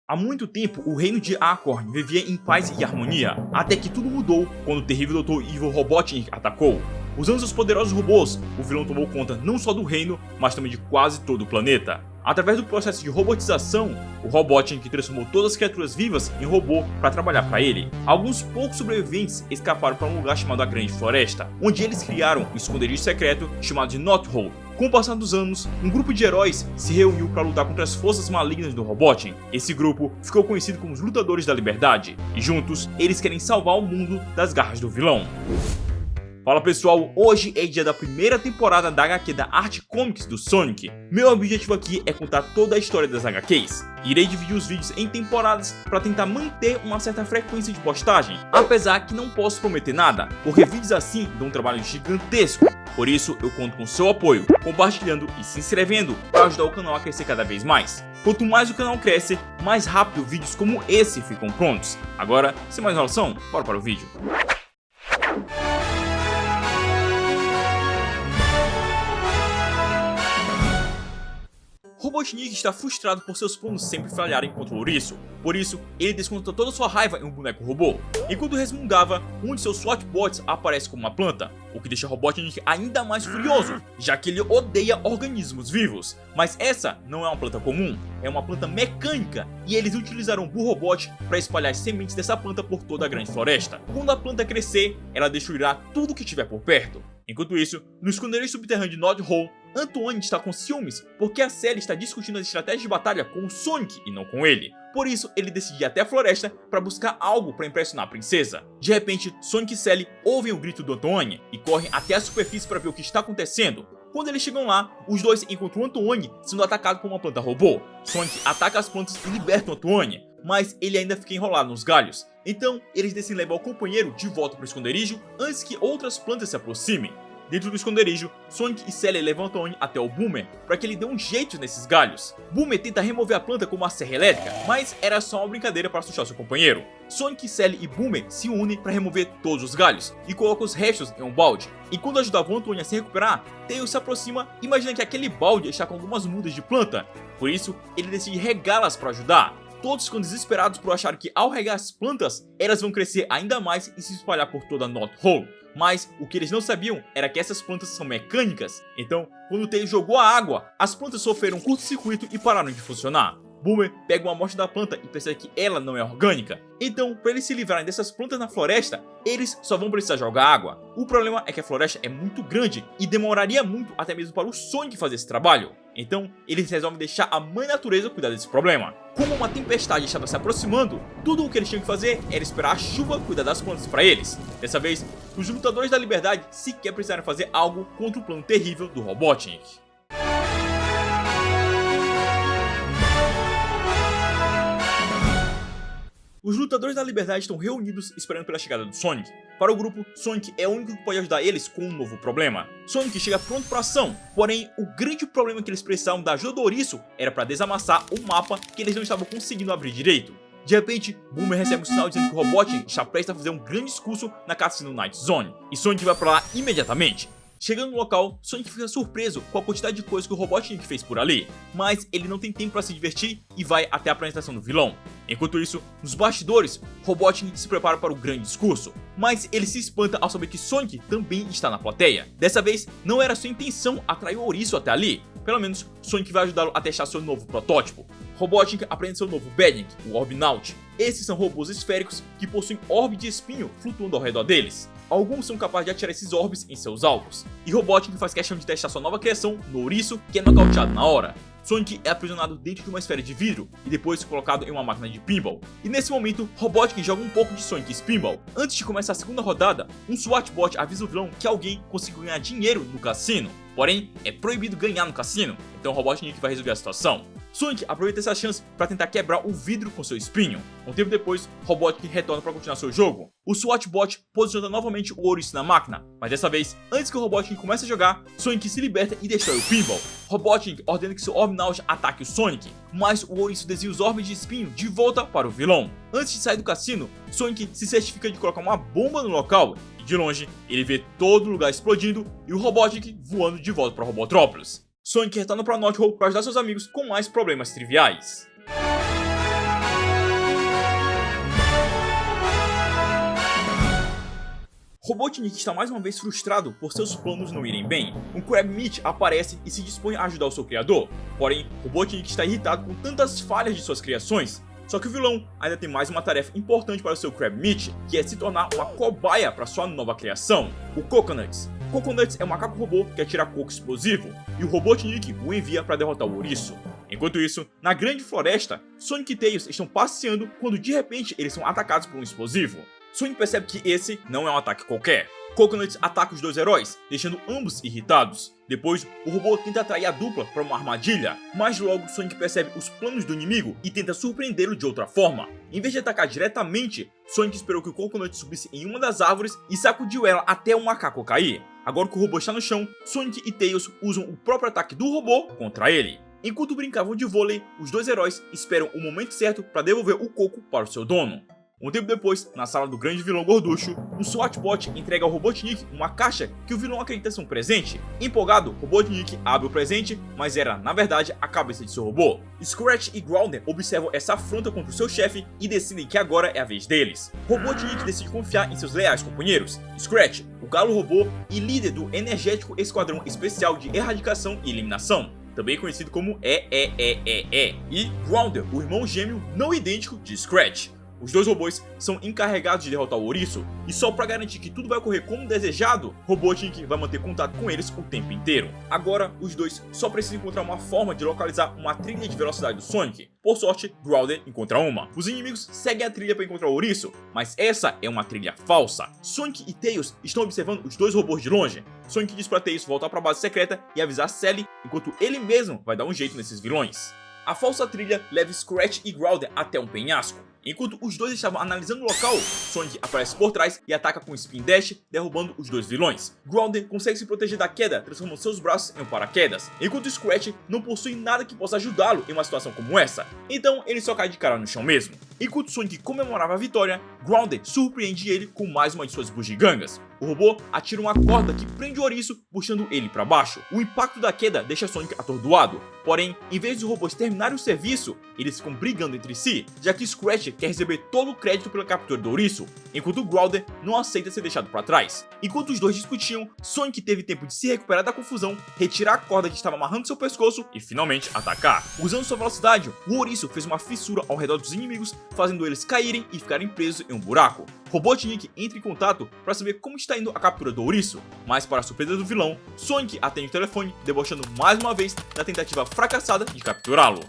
Há muito tempo, o reino de Acorn vivia em paz e harmonia, até que tudo mudou quando o terrível Dr. Evil Robotnik atacou. Usando seus poderosos robôs, o vilão tomou conta não só do reino, mas também de quase todo o planeta. Através do processo de robotização, o Robotnik transformou todas as criaturas vivas em robô para trabalhar para ele. Alguns poucos sobreviventes escaparam para um lugar chamado a Grande Floresta, onde eles criaram um esconderijo secreto chamado de Knothole. Com o passar dos anos, um grupo de heróis se reuniu para lutar contra as forças malignas do Robotnik. Esse grupo ficou conhecido como os Lutadores da Liberdade, e juntos eles querem salvar o mundo das garras do vilão. Fala pessoal, hoje é dia da primeira temporada da HQ da Arte Comics do Sonic. Meu objetivo aqui é contar toda a história das HQs. Irei dividir os vídeos em temporadas para tentar manter uma certa frequência de postagem, apesar que não posso prometer nada, porque vídeos assim dão um trabalho gigantesco. Por isso eu conto com seu apoio, compartilhando e se inscrevendo para ajudar o canal a crescer cada vez mais. Quanto mais o canal cresce, mais rápido vídeos como esse ficam prontos. Agora, sem mais enrolação, bora para o vídeo. Robotnik está frustrado por seus planos sempre falharem contra o ouriço, por isso ele desconta toda sua raiva em um boneco robô. Enquanto resmungava, um de seus SWAT-bots aparece como uma planta, o que deixa Robotnik ainda mais furioso, já que ele odeia organismos vivos. Mas essa não é uma planta comum, é uma planta mecânica, e eles utilizaram o Bullrobot para espalhar as sementes dessa planta por toda a grande floresta. Quando a planta crescer, ela destruirá tudo que tiver por perto. Enquanto isso, no esconderijo subterrâneo de Knothole, Antoine está com ciúmes porque a série está discutindo as estratégias de batalha com o Sonic e não com ele. Por isso, ele decide ir até a floresta para buscar algo para impressionar a princesa. De repente, Sonic e Sally ouvem o grito do Antoine e correm até a superfície para ver o que está acontecendo. Quando eles chegam lá, os dois encontram o Antoine sendo atacado por uma planta robô. Sonic ataca as plantas e liberta o Antoine, mas ele ainda fica enrolado nos galhos. Então, eles decidem levar o companheiro de volta para o esconderijo antes que outras plantas se aproximem. Dentro do esconderijo, Sonic e Sally levam Antoine até o Boomer para que ele dê um jeito nesses galhos. Boomer tenta remover a planta com uma serra elétrica, mas era só uma brincadeira para assustar seu companheiro. Sonic, Sally e Boomer se unem para remover todos os galhos e colocam os restos em um balde. Enquanto ajudavam Antoine a se recuperar, Tails se aproxima e imagina que aquele balde está com algumas mudas de planta, por isso ele decide regá-las para ajudar. Todos ficam desesperados por achar que ao regar as plantas, elas vão crescer ainda mais e se espalhar por toda Knothole. Mas o que eles não sabiam era que essas plantas são mecânicas. Então, quando o Tails jogou a água, as plantas sofreram um curto-circuito e pararam de funcionar. Boomer pega uma amostra da planta e percebe que ela não é orgânica. Então, para eles se livrarem dessas plantas na floresta, eles só vão precisar jogar água. O problema é que a floresta é muito grande e demoraria muito até mesmo para o Sonic fazer esse trabalho. Então, eles resolvem deixar a mãe natureza cuidar desse problema. Como uma tempestade estava se aproximando, tudo o que eles tinham que fazer era esperar a chuva cuidar das plantas para eles. Dessa vez, os Lutadores da Liberdade sequer precisaram fazer algo contra o plano terrível do Robotnik. Os Lutadores da Liberdade estão reunidos esperando pela chegada do Sonic. Para o grupo, Sonic é o único que pode ajudar eles com um novo problema. Sonic chega pronto para ação, porém o grande problema que eles precisavam da ajuda do ouriço era para desamassar o mapa que eles não estavam conseguindo abrir direito. De repente, Boomer recebe um sinal dizendo que o Robotnik está prestes a fazer um grande discurso na Cassino Night Zone, e Sonic vai para lá imediatamente. Chegando no local, Sonic fica surpreso com a quantidade de coisas que o Robotnik fez por ali, mas ele não tem tempo para se divertir e vai até a apresentação do vilão. Enquanto isso, nos bastidores, Robotnik se prepara para o grande discurso, mas ele se espanta ao saber que Sonic também está na plateia. Dessa vez, não era sua intenção atrair o ouriço até ali, pelo menos Sonic vai ajudá-lo a testar seu novo protótipo. Robotnik aprende seu novo Badnik, o Orbnaut. Esses são robôs esféricos que possuem orbe de espinho flutuando ao redor deles. Alguns são capazes de atirar esses orbes em seus alvos, e Robotnik faz questão de testar sua nova criação no ouriço, que é nocauteado na hora. Sonic é aprisionado dentro de uma esfera de vidro e depois colocado em uma máquina de pinball. E nesse momento, Robotnik joga um pouco de Sonic Spinball. Antes de começar a segunda rodada, um SWAT-bot avisa o vilão que alguém conseguiu ganhar dinheiro no cassino. Porém, é proibido ganhar no cassino, então Robotnik vai resolver a situação. Sonic aproveita essa chance para tentar quebrar o vidro com seu espinho. Um tempo depois, Robotnik retorna para continuar seu jogo. O SWAT-bot posiciona novamente o ouriço na máquina, mas dessa vez, antes que o Robotnik comece a jogar, Sonic se liberta e destrói o pinball. Robotnik ordena que seu Orbnaut ataque o Sonic, mas o ouriço desvia os orbes de espinho de volta para o vilão. Antes de sair do cassino, Sonic se certifica de colocar uma bomba no local, e de longe, ele vê todo o lugar explodindo e o Robotnik voando de volta para Robotrópolis. Sonic retorna para Knothole para ajudar seus amigos com mais problemas triviais. Robotnik está mais uma vez frustrado por seus planos não irem bem. Um Crab Meat aparece e se dispõe a ajudar o seu criador, porém Robotnik está irritado com tantas falhas de suas criações. Só que o vilão ainda tem mais uma tarefa importante para o seu Crab Meat, que é se tornar uma cobaia para sua nova criação, o Coconuts. Coconuts é um macaco robô que atira coco explosivo, e o Robotnik o envia para derrotar o ouriço. Enquanto isso, na grande floresta, Sonic e Tails estão passeando quando de repente eles são atacados por um explosivo. Sonic percebe que esse não é um ataque qualquer. Coconuts ataca os dois heróis, deixando ambos irritados. Depois, o robô tenta atrair a dupla para uma armadilha, mas logo Sonic percebe os planos do inimigo e tenta surpreendê-lo de outra forma. Em vez de atacar diretamente, Sonic esperou que o Coconut subisse em uma das árvores e sacudiu ela até o macaco cair. Agora que o robô está no chão, Sonic e Tails usam o próprio ataque do robô contra ele. Enquanto brincavam de vôlei, os dois heróis esperam o momento certo para devolver o coco para o seu dono. Um tempo depois, na sala do grande vilão gorducho, um SWAT-bot entrega ao Robotnik uma caixa que o vilão acredita ser um presente. Empolgado, Robotnik abre o presente, mas era, na verdade, a cabeça de seu robô. Scratch e Grounder observam essa afronta contra o seu chefe e decidem que agora é a vez deles. Robotnik decide confiar em seus leais companheiros, Scratch, o galo robô e líder do energético Esquadrão Especial de Erradicação e Eliminação, também conhecido como EEEEE, e Grounder, o irmão gêmeo não idêntico de Scratch. Os dois robôs são encarregados de derrotar o ouriço, e só para garantir que tudo vai ocorrer como desejado, Robotnik vai manter contato com eles o tempo inteiro. Agora, os dois só precisam encontrar uma forma de localizar uma trilha de velocidade do Sonic. Por sorte, Grounder encontra uma. Os inimigos seguem a trilha para encontrar o ouriço, mas essa é uma trilha falsa. Sonic e Tails estão observando os dois robôs de longe. Sonic diz para Tails voltar para a base secreta e avisar Sally, enquanto ele mesmo vai dar um jeito nesses vilões. A falsa trilha leva Scratch e Grounder até um penhasco. Enquanto os dois estavam analisando o local, Sonic aparece por trás e ataca com Spin Dash, derrubando os dois vilões. Grounder consegue se proteger da queda, transformando seus braços em um paraquedas, enquanto Scratch não possui nada que possa ajudá-lo em uma situação como essa, então ele só cai de cara no chão mesmo. Enquanto Sonic comemorava a vitória, Grounder surpreende ele com mais uma de suas bugigangas. O robô atira uma corda que prende o ouriço, puxando ele para baixo. O impacto da queda deixa Sonic atordoado, porém, em vez dos robôs terminarem o serviço, eles ficam brigando entre si, já que Scratch quer receber todo o crédito pela captura do ouriço, enquanto Grounder não aceita ser deixado para trás. Enquanto os dois discutiam, Sonic teve tempo de se recuperar da confusão, retirar a corda que estava amarrando seu pescoço e finalmente atacar. Usando sua velocidade, o ouriço fez uma fissura ao redor dos inimigos, fazendo eles caírem e ficarem presos em um buraco. Robotnik entra em contato para saber como está indo a captura do ouriço, mas para a surpresa do vilão, Sonic atende o telefone, debochando mais uma vez da tentativa fracassada de capturá-lo.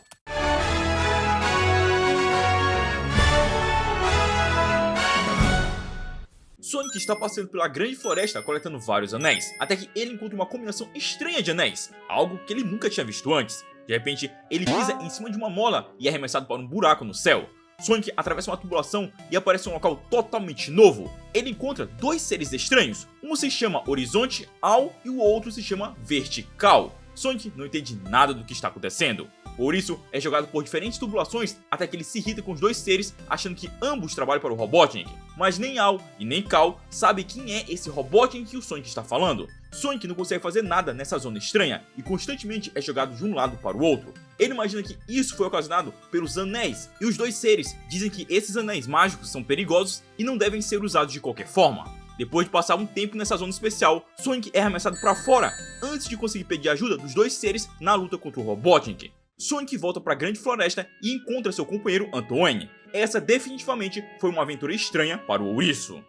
Sonic está passeando pela grande floresta coletando vários anéis, até que ele encontra uma combinação estranha de anéis, algo que ele nunca tinha visto antes. De repente, ele pisa em cima de uma mola e é arremessado para um buraco no céu. Sonic atravessa uma tubulação e aparece em um local totalmente novo. Ele encontra dois seres estranhos, um se chama Horizonte-Al e o outro se chama Vertical. Sonic não entende nada do que está acontecendo. O ouriço é jogado por diferentes tubulações até que ele se irrita com os dois seres, achando que ambos trabalham para o Robotnik. Mas nem Al e nem Cal sabem quem é esse Robotnik que o Sonic está falando. Sonic não consegue fazer nada nessa zona estranha e constantemente é jogado de um lado para o outro. Ele imagina que isso foi ocasionado pelos anéis, e os dois seres dizem que esses anéis mágicos são perigosos e não devem ser usados de qualquer forma. Depois de passar um tempo nessa zona especial, Sonic é arremessado para fora antes de conseguir pedir ajuda dos dois seres na luta contra o Robotnik. Sonic volta para a grande floresta e encontra seu companheiro Antoine. Essa definitivamente foi uma aventura estranha para o ouriço.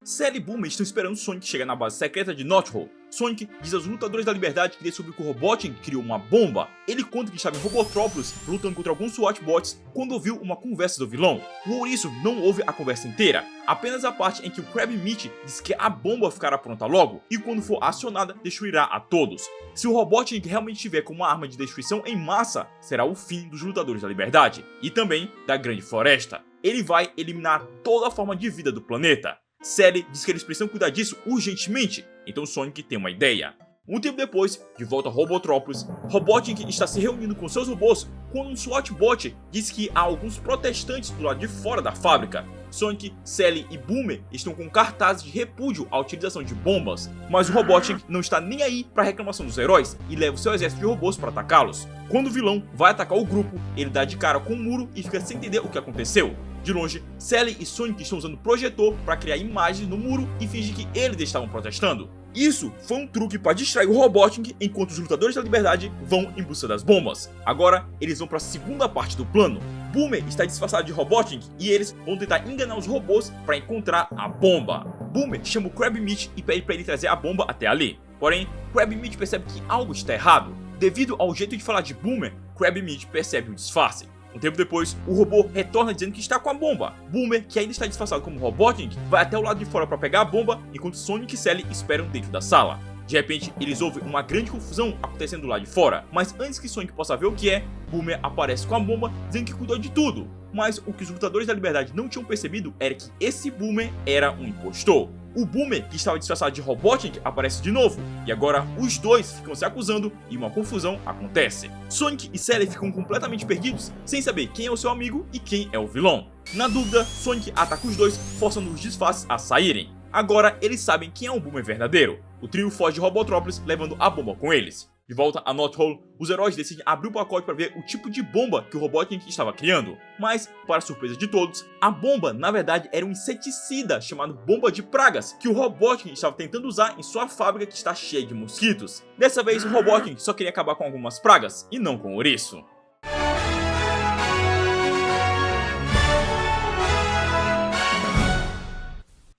Sally e Boomer estão esperando Sonic chegar na base secreta de Knothole. Sonic diz aos lutadores da liberdade que descobriu que o Robotnik criou uma bomba. Ele conta que estava em Robotrópolis lutando contra alguns SWAT-bots quando ouviu uma conversa do vilão. O ouriço não ouve a conversa inteira, apenas a parte em que o Crab Meat diz que a bomba ficará pronta logo e quando for acionada destruirá a todos. Se o Robotnik realmente tiver como uma arma de destruição em massa, será o fim dos lutadores da liberdade e também da grande floresta. Ele vai eliminar toda a forma de vida do planeta. Sally diz que eles precisam cuidar disso urgentemente, então Sonic tem uma ideia. Um tempo depois, de volta a Robotrópolis, Robotnik está se reunindo com seus robôs quando um SWAT-bot diz que há alguns protestantes do lado de fora da fábrica. Sonic, Sally e Boomer estão com cartazes de repúdio à utilização de bombas, mas o Robotnik não está nem aí para a reclamação dos heróis e leva o seu exército de robôs para atacá-los. Quando o vilão vai atacar o grupo, ele dá de cara com um muro e fica sem entender o que aconteceu. De longe, Sally e Sonic estão usando projetor para criar imagens no muro e fingir que eles estavam protestando. Isso foi um truque para distrair o Robotnik enquanto os lutadores da liberdade vão em busca das bombas. Agora, eles vão para a segunda parte do plano. Boomer está disfarçado de Robotnik e eles vão tentar enganar os robôs para encontrar a bomba. Boomer chama o Krabby Meat e pede para ele trazer a bomba até ali. Porém, Krabby Meat percebe que algo está errado. Devido ao jeito de falar de Boomer, Krabby Meat percebe o disfarce. Um tempo depois, o robô retorna dizendo que está com a bomba. Boomer, que ainda está disfarçado como Robotnik, vai até o lado de fora para pegar a bomba, enquanto Sonic e Sally esperam dentro da sala. De repente, eles ouvem uma grande confusão acontecendo lá de fora, mas antes que Sonic possa ver o que é, Boomer aparece com a bomba, dizendo que cuidou de tudo. Mas o que os lutadores da liberdade não tinham percebido era que esse Boomer era um impostor. O Boomer, que estava disfarçado de Robotnik, aparece de novo, e agora os dois ficam se acusando e uma confusão acontece. Sonic e Sally ficam completamente perdidos, sem saber quem é o seu amigo e quem é o vilão. Na dúvida, Sonic ataca os dois, forçando os disfarces a saírem. Agora eles sabem quem é o Boomer verdadeiro. O trio foge de Robotrópolis, levando a bomba com eles. De volta a North Hall, os heróis decidem abrir o pacote para ver o tipo de bomba que o Robotnik estava criando. Mas, para surpresa de todos, a bomba na verdade era um inseticida chamado Bomba de Pragas, que o Robotnik estava tentando usar em sua fábrica que está cheia de mosquitos. Dessa vez, o Robotnik só queria acabar com algumas pragas, e não com o ouriço.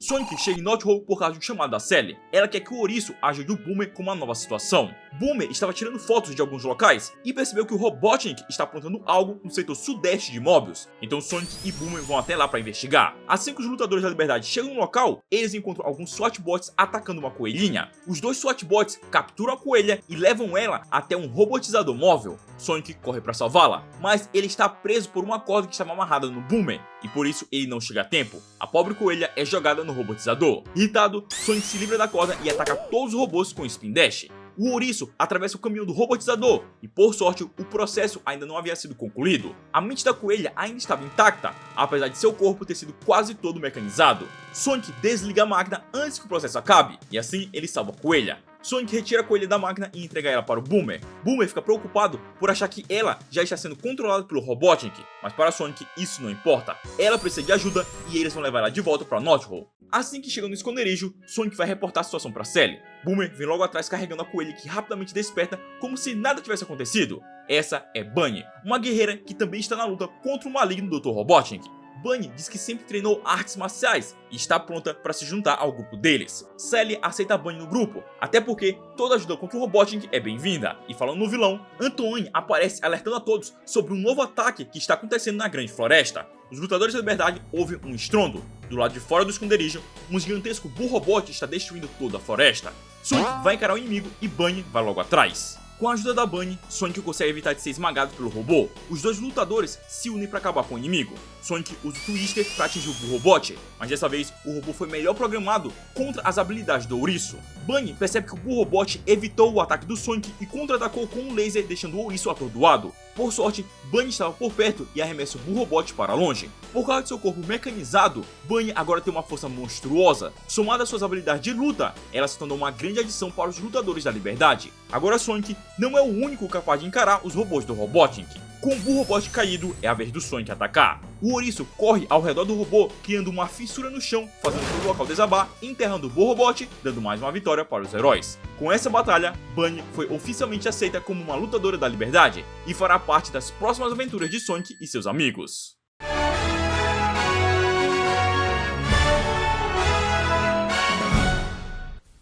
Sonic chega em North Hall por causa de um chamado da Sally. Ela quer que o ouriço ajude o Boomer com uma nova situação. Boomer estava tirando fotos de alguns locais e percebeu que o Robotnik está apontando algo no setor sudeste de Mobius. Então Sonic e Boomer vão até lá para investigar. Assim que os lutadores da liberdade chegam no local, eles encontram alguns SWAT-bots atacando uma coelhinha. Os dois SWAT-bots capturam a coelha e levam ela até um robotizador móvel. Sonic corre para salvá-la, mas ele está preso por uma corda que estava amarrada no Boomer, e por isso ele não chega a tempo. A pobre coelha é jogada no robotizador. Irritado, Sonic se livra da corda e ataca todos os robôs com o Spin Dash. O ouriço atravessa o caminho do robotizador e, por sorte, o processo ainda não havia sido concluído. A mente da coelha ainda estava intacta, apesar de seu corpo ter sido quase todo mecanizado. Sonic desliga a máquina antes que o processo acabe, e assim ele salva a coelha. Sonic retira a coelha da máquina e entrega ela para o Boomer. Boomer fica preocupado por achar que ela já está sendo controlada pelo Robotnik, mas para Sonic isso não importa. Ela precisa de ajuda e eles vão levar ela de volta para North Hall. Assim que chega no esconderijo, Sonic vai reportar a situação para Sally. Boomer vem logo atrás carregando a coelha que rapidamente desperta como se nada tivesse acontecido. Essa é Bunny, uma guerreira que também está na luta contra o maligno Dr. Robotnik. Bunny diz que sempre treinou artes marciais e está pronta para se juntar ao grupo deles. Sally aceita a Bunny no grupo, até porque toda ajuda contra o Robotnik é bem-vinda. E falando no vilão, Antoine aparece alertando a todos sobre um novo ataque que está acontecendo na Grande Floresta. Os lutadores da liberdade ouvem um estrondo. Do lado de fora do esconderijo, um gigantesco Bull Robot está destruindo toda a floresta. Sonic vai encarar o inimigo e Bunny vai logo atrás. Com a ajuda da Bunny, Sonic consegue evitar de ser esmagado pelo robô. Os dois lutadores se unem para acabar com o inimigo. Sonic usa o Twister para atingir o Bull Robot, mas dessa vez o robô foi melhor programado contra as habilidades do ouriço. Bunny percebe que o Bull Robot evitou o ataque do Sonic e contra-atacou com um laser, deixando o ouriço atordoado. Por sorte, Bunny estava por perto e arremessa o Bull Robot para longe. Por causa de seu corpo mecanizado, Bunny agora tem uma força monstruosa. Somada às suas habilidades de luta, ela se tornou uma grande adição para os lutadores da liberdade. Agora Sonic não é o único capaz de encarar os robôs do Robotnik. Com o Bull Robot caído, é a vez do Sonic atacar. O ouriço corre ao redor do robô, criando uma fissura no chão, fazendo todo o local desabar, enterrando o Bull Robot, dando mais uma vitória para os heróis. Com essa batalha, Bunny foi oficialmente aceita como uma lutadora da liberdade, e fará parte das próximas aventuras de Sonic e seus amigos.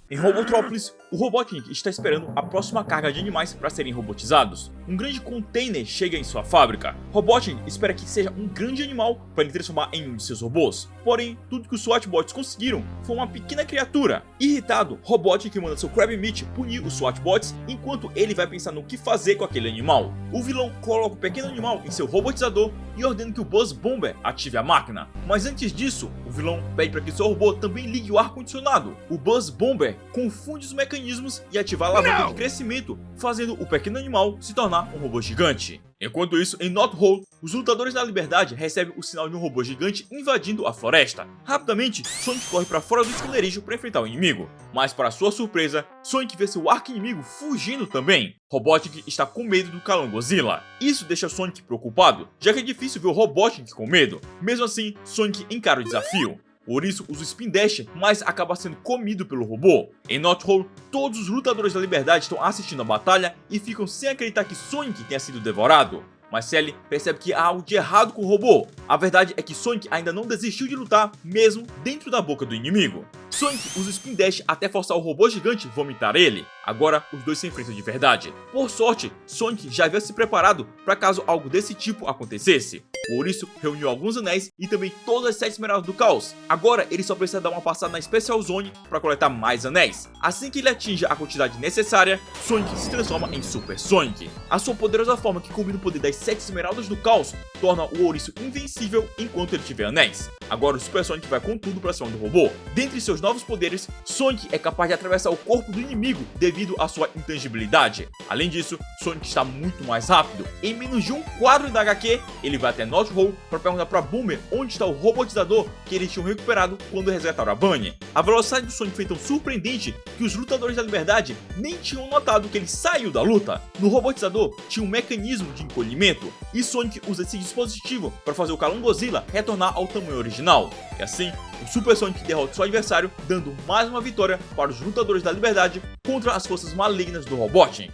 Em Robotrópolis, o Robotnik está esperando a próxima carga de animais para serem robotizados. Um grande container chega em sua fábrica. Robotnik espera que seja um grande animal para ele transformar em um de seus robôs. Porém, tudo que os SWAT-bots conseguiram foi uma pequena criatura. Irritado, Robotnik manda seu Krabby Meat punir os SWAT-bots enquanto ele vai pensar no que fazer com aquele animal. O vilão coloca o pequeno animal em seu robotizador e ordena que o Buzz Bomber ative a máquina. Mas antes disso, o vilão pede para que seu robô também ligue o ar-condicionado. O Buzz Bomber confunde os mecanismos e ativa a alavanca de crescimento, fazendo o pequeno animal se tornar um robô gigante. Enquanto isso, em North Hole, os lutadores da liberdade recebem o sinal de um robô gigante invadindo a floresta. Rapidamente, Sonic corre para fora do esconderijo para enfrentar o inimigo, mas para sua surpresa, Sonic vê seu arqui-inimigo fugindo também. Robotnik está com medo do Calangozilla. Isso deixa Sonic preocupado, já que é difícil ver o Robotnik com medo. Mesmo assim, Sonic encara o desafio. Por isso, usa o Spin Dash, mas acaba sendo comido pelo robô. Em North Hole, todos os lutadores da liberdade estão assistindo a batalha e ficam sem acreditar que Sonic tenha sido devorado. Mas Sally percebe que há algo de errado com o robô. A verdade é que Sonic ainda não desistiu de lutar, mesmo dentro da boca do inimigo. Sonic usa o Spin Dash até forçar o robô gigante vomitar ele. Agora, os dois se enfrentam de verdade. Por sorte, Sonic já havia se preparado para caso algo desse tipo acontecesse. Por isso, reuniu alguns anéis e também todas as 7 esmeraldas do caos. Agora, ele só precisa dar uma passada na Special Zone para coletar mais anéis. Assim que ele atinge a quantidade necessária, Sonic se transforma em Super Sonic. A sua poderosa forma, que combina o poder das 7 esmeraldas do caos, torna o ouriço invencível enquanto ele tiver anéis. Agora o Super Sonic vai com tudo para cima do robô. Dentre seus novos poderes, Sonic é capaz de atravessar o corpo do inimigo devido à sua intangibilidade. Além disso, Sonic está muito mais rápido. Em menos de um quadro da HQ, ele vai até North Hole para perguntar para Boomer onde está o robotizador que eles tinham recuperado quando resgataram a Bunny. A velocidade do Sonic foi tão surpreendente que os lutadores da liberdade nem tinham notado que ele saiu da luta. No robotizador tinha um mecanismo de encolhimento e Sonic usa esse dispositivo para fazer o Calangozilla retornar ao tamanho original. E assim, o Super Sonic derrota seu adversário, dando mais uma vitória para os lutadores da liberdade contra as forças malignas do Robotnik.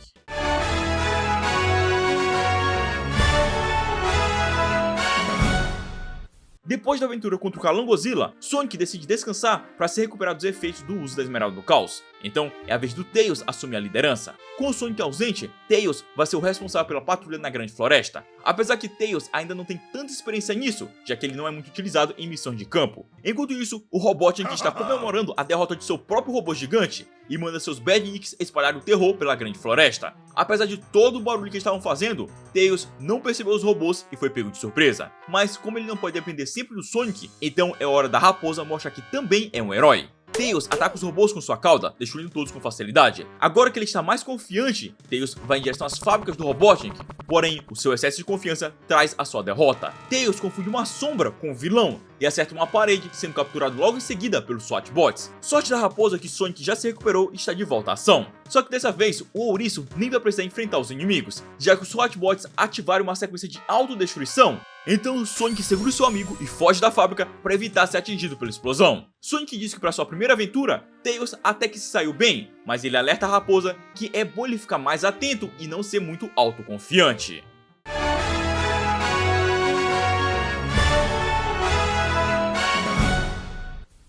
Depois da aventura contra o Calangozilla, Sonic decide descansar para se recuperar dos efeitos do uso da Esmeralda do Caos. Então é a vez do Tails assumir a liderança. Com o Sonic ausente, Tails vai ser o responsável pela patrulha na Grande Floresta. Apesar que Tails ainda não tem tanta experiência nisso, já que ele não é muito utilizado em missões de campo. Enquanto isso, o Robotnik está comemorando a derrota de seu próprio robô gigante e manda seus Badniks espalhar o terror pela Grande Floresta. Apesar de todo o barulho que estavam fazendo, Tails não percebeu os robôs e foi pego de surpresa. Mas como ele não pode depender sempre do Sonic, então é hora da raposa mostrar que também é um herói. Tails ataca os robôs com sua cauda, destruindo todos com facilidade. Agora que ele está mais confiante, Tails vai em direção às fábricas do Robotnik. Porém, o seu excesso de confiança traz a sua derrota. Tails confunde uma sombra com um vilão e acerta uma parede, sendo capturado logo em seguida pelos SWAT-bots. Sorte da raposa que Sonic já se recuperou e está de volta à ação. Só que dessa vez, o ouriço nem vai precisar enfrentar os inimigos, já que os SWAT-bots ativaram uma sequência de autodestruição. Então Sonic segura o seu amigo e foge da fábrica para evitar ser atingido pela explosão. Sonic diz que para sua primeira aventura, Tails até que se saiu bem, mas ele alerta a raposa que é bom ele ficar mais atento e não ser muito autoconfiante.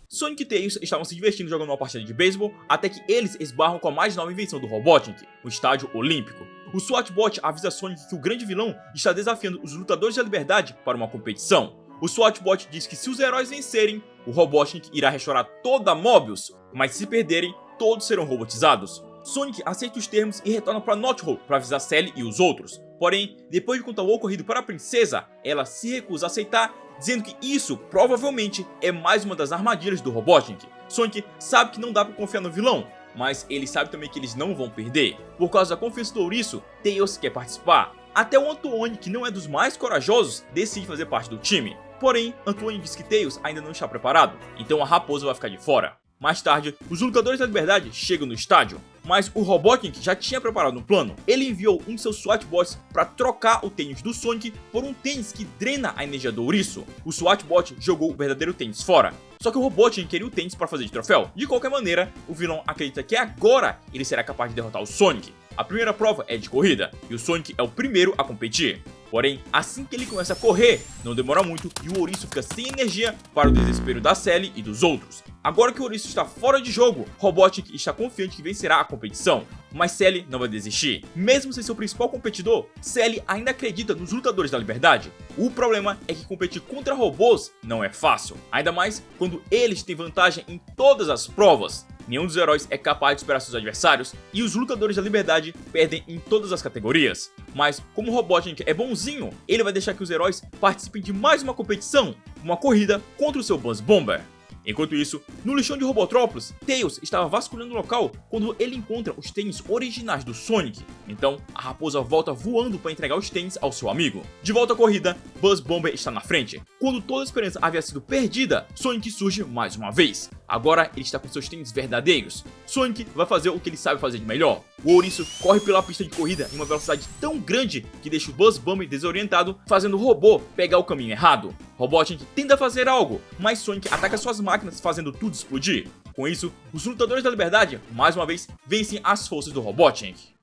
Sonic e Tails estavam se divertindo jogando uma partida de beisebol até que eles esbarram com a mais nova invenção do Robotnik, o Estádio Olímpico. O SWAT-bot avisa Sonic que o grande vilão está desafiando os lutadores da liberdade para uma competição. O SWAT-bot diz que se os heróis vencerem, o Robotnik irá restaurar toda a Mobius, mas se perderem, todos serão robotizados. Sonic aceita os termos e retorna para North Hole para avisar Sally e os outros. Porém, depois de contar o ocorrido para a princesa, ela se recusa a aceitar, dizendo que isso provavelmente é mais uma das armadilhas do Robotnik. Sonic sabe que não dá para confiar no vilão, mas ele sabe também que eles não vão perder. Por causa da confiança do ouriço, Tails quer participar. Até o Antoine, que não é dos mais corajosos, decide fazer parte do time. Porém, Antoine diz que Tails ainda não está preparado, então a raposa vai ficar de fora. Mais tarde, os lutadores da liberdade chegam no estádio, mas o Robotnik já tinha preparado um plano. Ele enviou um de seus SWAT-bots para trocar o tênis do Sonic por um tênis que drena a energia do ouriço. O SWAT-bot jogou o verdadeiro tênis fora, só que o Robotnik queria o tênis para fazer de troféu. De qualquer maneira, o vilão acredita que agora ele será capaz de derrotar o Sonic. A primeira prova é de corrida, e o Sonic é o primeiro a competir. Porém, assim que ele começa a correr, não demora muito e o ouriço fica sem energia para o desespero da Sally e dos outros. Agora que o ouriço está fora de jogo, Robotnik está confiante que vencerá a competição. Mas Sally não vai desistir. Mesmo sem seu principal competidor, Sally ainda acredita nos lutadores da liberdade. O problema é que competir contra robôs não é fácil, ainda mais quando eles têm vantagem em todas as provas. Nenhum dos heróis é capaz de superar seus adversários e os lutadores da liberdade perdem em todas as categorias. Mas como o Robotnik é bonzinho, ele vai deixar que os heróis participem de mais uma competição, uma corrida contra o seu Buzz Bomber. Enquanto isso, no lixão de Robotrópolis, Tails estava vasculhando o local quando ele encontra os tênis originais do Sonic. Então, a raposa volta voando para entregar os tênis ao seu amigo. De volta à corrida, Buzz Bomber está na frente. Quando toda a esperança havia sido perdida, Sonic surge mais uma vez. Agora ele está com seus tênis verdadeiros. Sonic vai fazer o que ele sabe fazer de melhor. O ouriço corre pela pista de corrida em uma velocidade tão grande que deixa o Buzz Bomber desorientado, fazendo o robô pegar o caminho errado. Robotnik tenta fazer algo, mas Sonic ataca suas máquinas fazendo tudo explodir. Com isso, os lutadores da liberdade, mais uma vez, vencem as forças do Robotnik.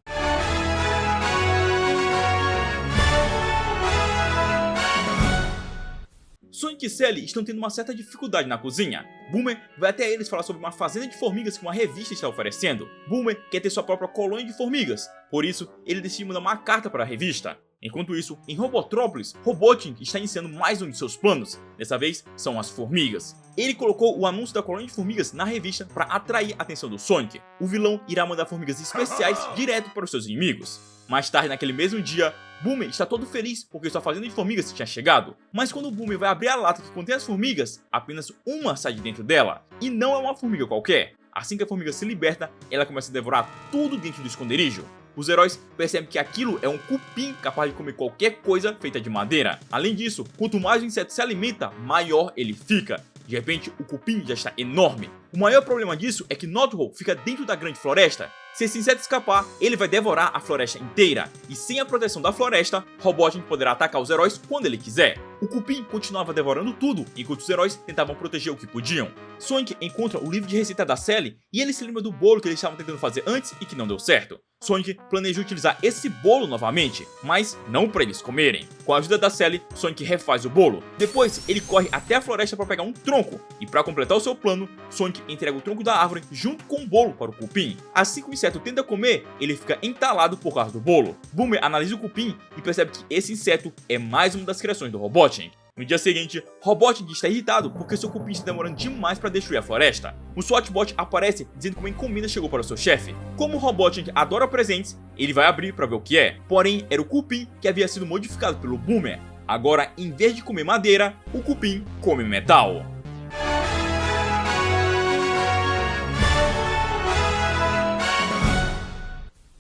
Sonic e Sally estão tendo uma certa dificuldade na cozinha. Boomer vai até eles falar sobre uma fazenda de formigas que uma revista está oferecendo. Boomer quer ter sua própria colônia de formigas, por isso ele decide mandar uma carta para a revista. Enquanto isso, em Robotrópolis, Robotnik está iniciando mais um de seus planos. Dessa vez, são as formigas. Ele colocou o anúncio da colônia de formigas na revista para atrair a atenção do Sonic. O vilão irá mandar formigas especiais direto para os seus inimigos. Mais tarde, naquele mesmo dia, Boomer está todo feliz porque sua fazenda de formigas tinha chegado. Mas quando Boomer vai abrir a lata que contém as formigas, apenas uma sai de dentro dela. E não é uma formiga qualquer. Assim que a formiga se liberta, ela começa a devorar tudo dentro do esconderijo. Os heróis percebem que aquilo é um cupim capaz de comer qualquer coisa feita de madeira. Além disso, quanto mais o inseto se alimenta, maior ele fica. De repente, o cupim já está enorme. O maior problema disso é que Knothole fica dentro da grande floresta. Se esse inseto escapar, ele vai devorar a floresta inteira. E sem a proteção da floresta, Robotnik poderá atacar os heróis quando ele quiser. O cupim continuava devorando tudo, enquanto os heróis tentavam proteger o que podiam. Sonic encontra o livro de receita da Sally e ele se lembra do bolo que eles estavam tentando fazer antes e que não deu certo. Sonic planeja utilizar esse bolo novamente, mas não para eles comerem. Com a ajuda da Sally, Sonic refaz o bolo. Depois, ele corre até a floresta para pegar um tronco, e para completar o seu plano, Sonic entrega o tronco da árvore junto com o bolo para o cupim. Assim que o inseto tenta comer, ele fica entalado por causa do bolo. Boomer analisa o cupim e percebe que esse inseto é mais uma das criações do Robotnik. No dia seguinte, Robotnik está irritado porque seu cupim está demorando demais para destruir a floresta. O SWAT-bot aparece dizendo que uma encomenda chegou para o seu chefe. Como Robotnik adora presentes, ele vai abrir para ver o que é. Porém, era o cupim que havia sido modificado pelo Boomer. Agora, em vez de comer madeira, o cupim come metal.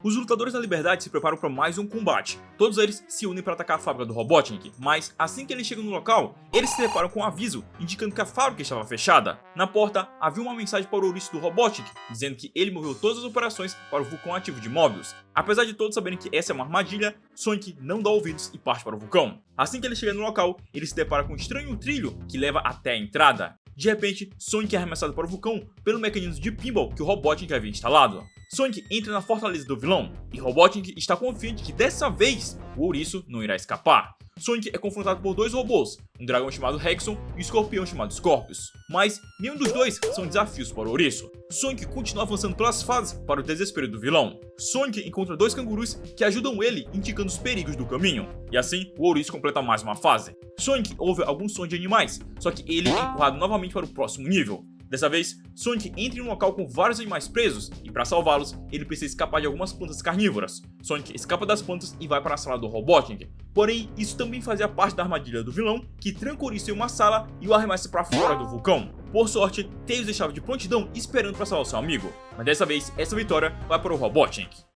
Os lutadores da liberdade se preparam para mais um combate. Todos eles se unem para atacar a fábrica do Robotnik, mas assim que eles chegam no local, eles se deparam com um aviso indicando que a fábrica estava fechada. Na porta, havia uma mensagem para o ouriço do Robotnik, dizendo que ele moveu todas as operações para o vulcão ativo de Mobius. Apesar de todos saberem que essa é uma armadilha, Sonic não dá ouvidos e parte para o vulcão. Assim que ele chega no local, ele se depara com um estranho trilho que leva até a entrada. De repente, Sonic é arremessado para o vulcão pelo mecanismo de pinball que o Robotnik havia instalado. Sonic entra na fortaleza do vilão, e Robotnik está confiante que dessa vez o ouriço não irá escapar. Sonic é confrontado por dois robôs, um dragão chamado Rexon e um escorpião chamado Scorpius. Mas nenhum dos dois são desafios para o ouriço. Sonic continua avançando pelas fases para o desespero do vilão. Sonic encontra dois cangurus que ajudam ele, indicando os perigos do caminho. E assim, o ouriço completa mais uma fase. Sonic ouve alguns sons de animais, só que ele é empurrado novamente para o próximo nível. Dessa vez, Sonic entra em um local com vários animais presos e para salvá-los, ele precisa escapar de algumas plantas carnívoras. Sonic escapa das plantas e vai para a sala do Robotnik. Porém, isso também fazia parte da armadilha do vilão, que tranca o ouriço em uma sala e o arremessa para fora do vulcão. Por sorte, Tails estava de prontidão esperando para salvar seu amigo. Mas dessa vez, essa vitória vai para o Robotnik.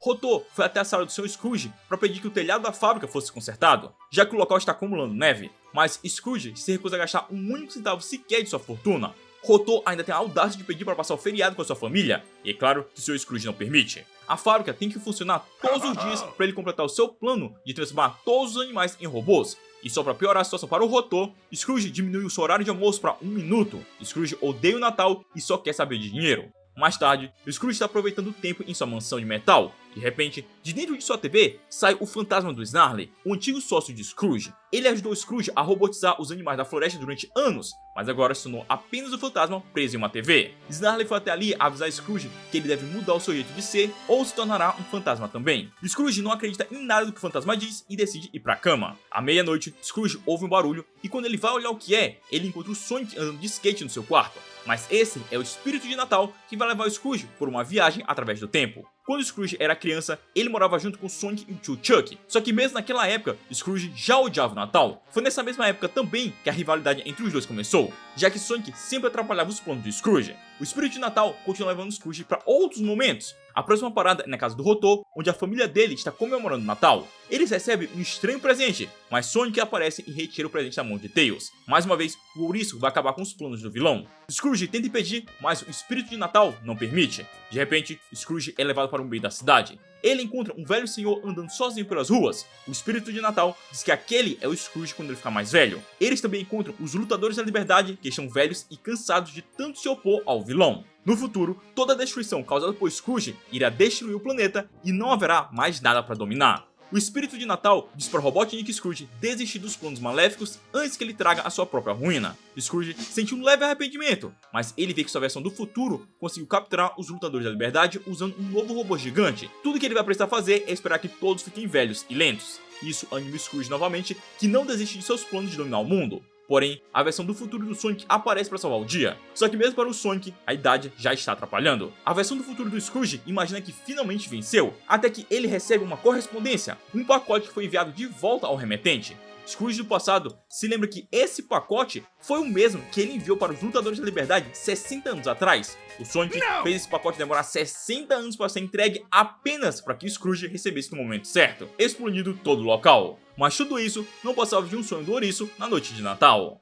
Rotor foi até a sala do Sr. Scrooge para pedir que o telhado da fábrica fosse consertado, já que o local está acumulando neve, mas Scrooge se recusa a gastar um único centavo sequer de sua fortuna. Rotor ainda tem a audácia de pedir para passar o feriado com a sua família, e é claro que o Sr. Scrooge não permite. A fábrica tem que funcionar todos os dias para ele completar o seu plano de transformar todos os animais em robôs. E só para piorar a situação para o Rotor, Scrooge diminui o seu horário de almoço para 1 minuto. Scrooge odeia o Natal e só quer saber de dinheiro. Mais tarde, Scrooge está aproveitando o tempo em sua mansão de metal. De repente, de dentro de sua TV, sai o fantasma do Snarly, o antigo sócio de Scrooge. Ele ajudou Scrooge a robotizar os animais da floresta durante anos, mas agora se tornou apenas o fantasma preso em uma TV. Snarly foi até ali avisar Scrooge que ele deve mudar o seu jeito de ser ou se tornará um fantasma também. Scrooge não acredita em nada do que o fantasma diz e decide ir pra cama. À meia-noite, Scrooge ouve um barulho e quando ele vai olhar o que é, ele encontra o Sonic andando de skate no seu quarto. Mas esse é o espírito de Natal que vai levar o Scrooge por uma viagem através do tempo. Quando Scrooge era criança, ele morava junto com Sonic e o tio Chuck. Só que mesmo naquela época, Scrooge já odiava o Natal. Foi nessa mesma época também que a rivalidade entre os dois começou, já que Sonic sempre atrapalhava os planos de Scrooge. O espírito de Natal continua levando Scrooge para outros momentos. A próxima parada é na casa do Rotor, onde a família dele está comemorando o Natal. Eles recebem um estranho presente, mas Sonic aparece e retira o presente da mão de Tails. Mais uma vez, o ouriço vai acabar com os planos do vilão. Scrooge tenta impedir, mas o espírito de Natal não permite. De repente, Scrooge é levado para o meio da cidade. Ele encontra um velho senhor andando sozinho pelas ruas. O espírito de Natal diz que aquele é o Scrooge quando ele ficar mais velho. Eles também encontram os lutadores da liberdade, que estão velhos e cansados de tanto se opor ao vilão. No futuro, toda a destruição causada por Scrooge irá destruir o planeta e não haverá mais nada para dominar. O espírito de Natal diz para Robotnik e Scrooge desistir dos planos maléficos antes que ele traga a sua própria ruína. Scrooge sente um leve arrependimento, mas ele vê que sua versão do futuro conseguiu capturar os lutadores da liberdade usando um novo robô gigante. Tudo que ele vai precisar fazer é esperar que todos fiquem velhos e lentos. Isso anima Scrooge novamente, que não desiste de seus planos de dominar o mundo. Porém, a versão do futuro do Sonic aparece para salvar o dia. Só que mesmo para o Sonic, a idade já está atrapalhando. A versão do futuro do Scrooge imagina que finalmente venceu, até que ele recebe uma correspondência, um pacote que foi enviado de volta ao remetente. Scrooge do passado se lembra que esse pacote foi o mesmo que ele enviou para os lutadores da liberdade 60 anos atrás. O Sonic fez esse pacote demorar 60 anos para ser entregue apenas para que Scrooge recebesse no momento certo, explodindo todo o local. Mas tudo isso não passava de um sonho do ouriço na noite de Natal.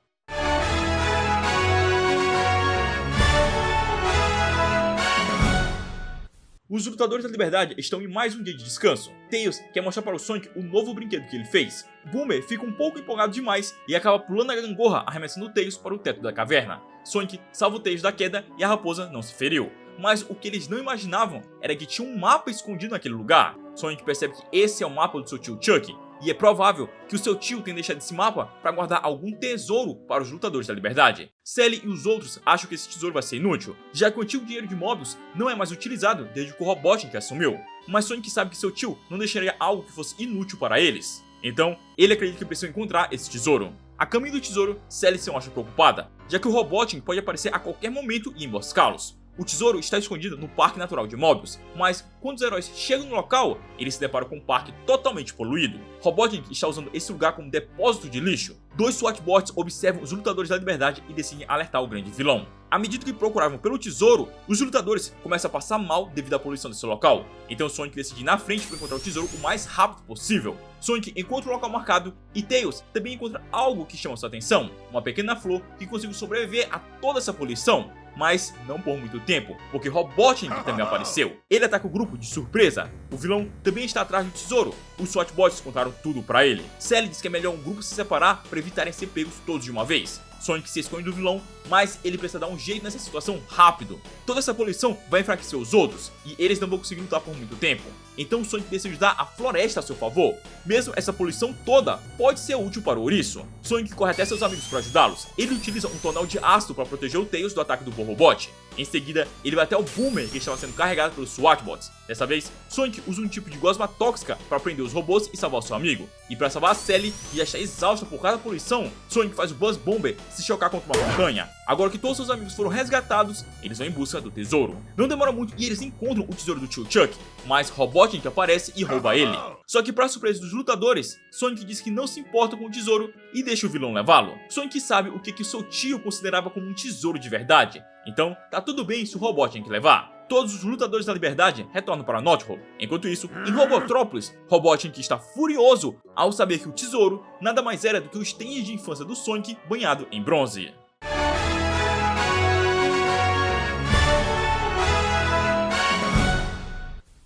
Os lutadores da liberdade estão em mais um dia de descanso. Tails quer mostrar para o Sonic o novo brinquedo que ele fez. Boomer fica um pouco empolgado demais e acaba pulando a gangorra, arremessando Tails para o teto da caverna. Sonic salva o Tails da queda e a raposa não se feriu. Mas o que eles não imaginavam era que tinha um mapa escondido naquele lugar. Sonic percebe que esse é o mapa do seu tio Chuck, e é provável que o seu tio tenha deixado esse mapa para guardar algum tesouro para os lutadores da liberdade. Sally e os outros acham que esse tesouro vai ser inútil, já que o antigo dinheiro de Mobius não é mais utilizado desde que o Robotnik assumiu. Mas Sonic sabe que seu tio não deixaria algo que fosse inútil para eles. Então, ele acredita que precisam encontrar esse tesouro. A caminho do tesouro, Sally se mostra preocupada, já que o Robotnik pode aparecer a qualquer momento e emboscá-los. O tesouro está escondido no Parque Natural de Mobius, mas quando os heróis chegam no local, eles se deparam com um parque totalmente poluído. Robotnik está usando esse lugar como depósito de lixo. Dois SWAT-bots observam os lutadores da liberdade e decidem alertar o grande vilão. À medida que procuravam pelo tesouro, os lutadores começam a passar mal devido à poluição desse local. Então Sonic decide ir na frente para encontrar o tesouro o mais rápido possível. Sonic encontra o local marcado e Tails também encontra algo que chama sua atenção, uma pequena flor que conseguiu sobreviver a toda essa poluição. Mas não por muito tempo, porque Robotnik também apareceu. Ele ataca o grupo de surpresa. O vilão também está atrás do tesouro. Os SWAT-bots contaram tudo pra ele. Sally diz que é melhor um grupo se separar para evitarem ser pegos todos de uma vez. Sonic se esconde do vilão, mas ele precisa dar um jeito nessa situação rápido. Toda essa poluição vai enfraquecer os outros, e eles não vão conseguir lutar por muito tempo. Então Sonic decide usar a floresta a seu favor. Mesmo essa poluição toda pode ser útil para o ouriço. Sonic corre até seus amigos para ajudá-los. Ele utiliza um tonel de ácido para proteger o Tails do ataque do Robot. Em seguida, ele vai até o Boomer, que estava sendo carregado pelos SWAT-bots. Dessa vez, Sonic usa um tipo de gosma tóxica para prender os robôs e salvar o seu amigo. E para salvar a Sally, que já está exausta por causa da poluição, Sonic faz o Buzz Bomber se chocar contra uma montanha. Agora que todos seus amigos foram resgatados, eles vão em busca do tesouro. Não demora muito e eles encontram o tesouro do tio Chuck, mas Robotnik aparece e rouba ele. Só que para surpresa dos lutadores, Sonic diz que não se importa com o tesouro e deixa o vilão levá-lo. Sonic sabe o que o seu tio considerava como um tesouro de verdade, então tá tudo bem se o Robotnik levar. Todos os lutadores da liberdade retornam para Knothole. Enquanto isso, em Robotrópolis, Robotnik está furioso ao saber que o tesouro nada mais era do que os tênis de infância do Sonic banhado em bronze.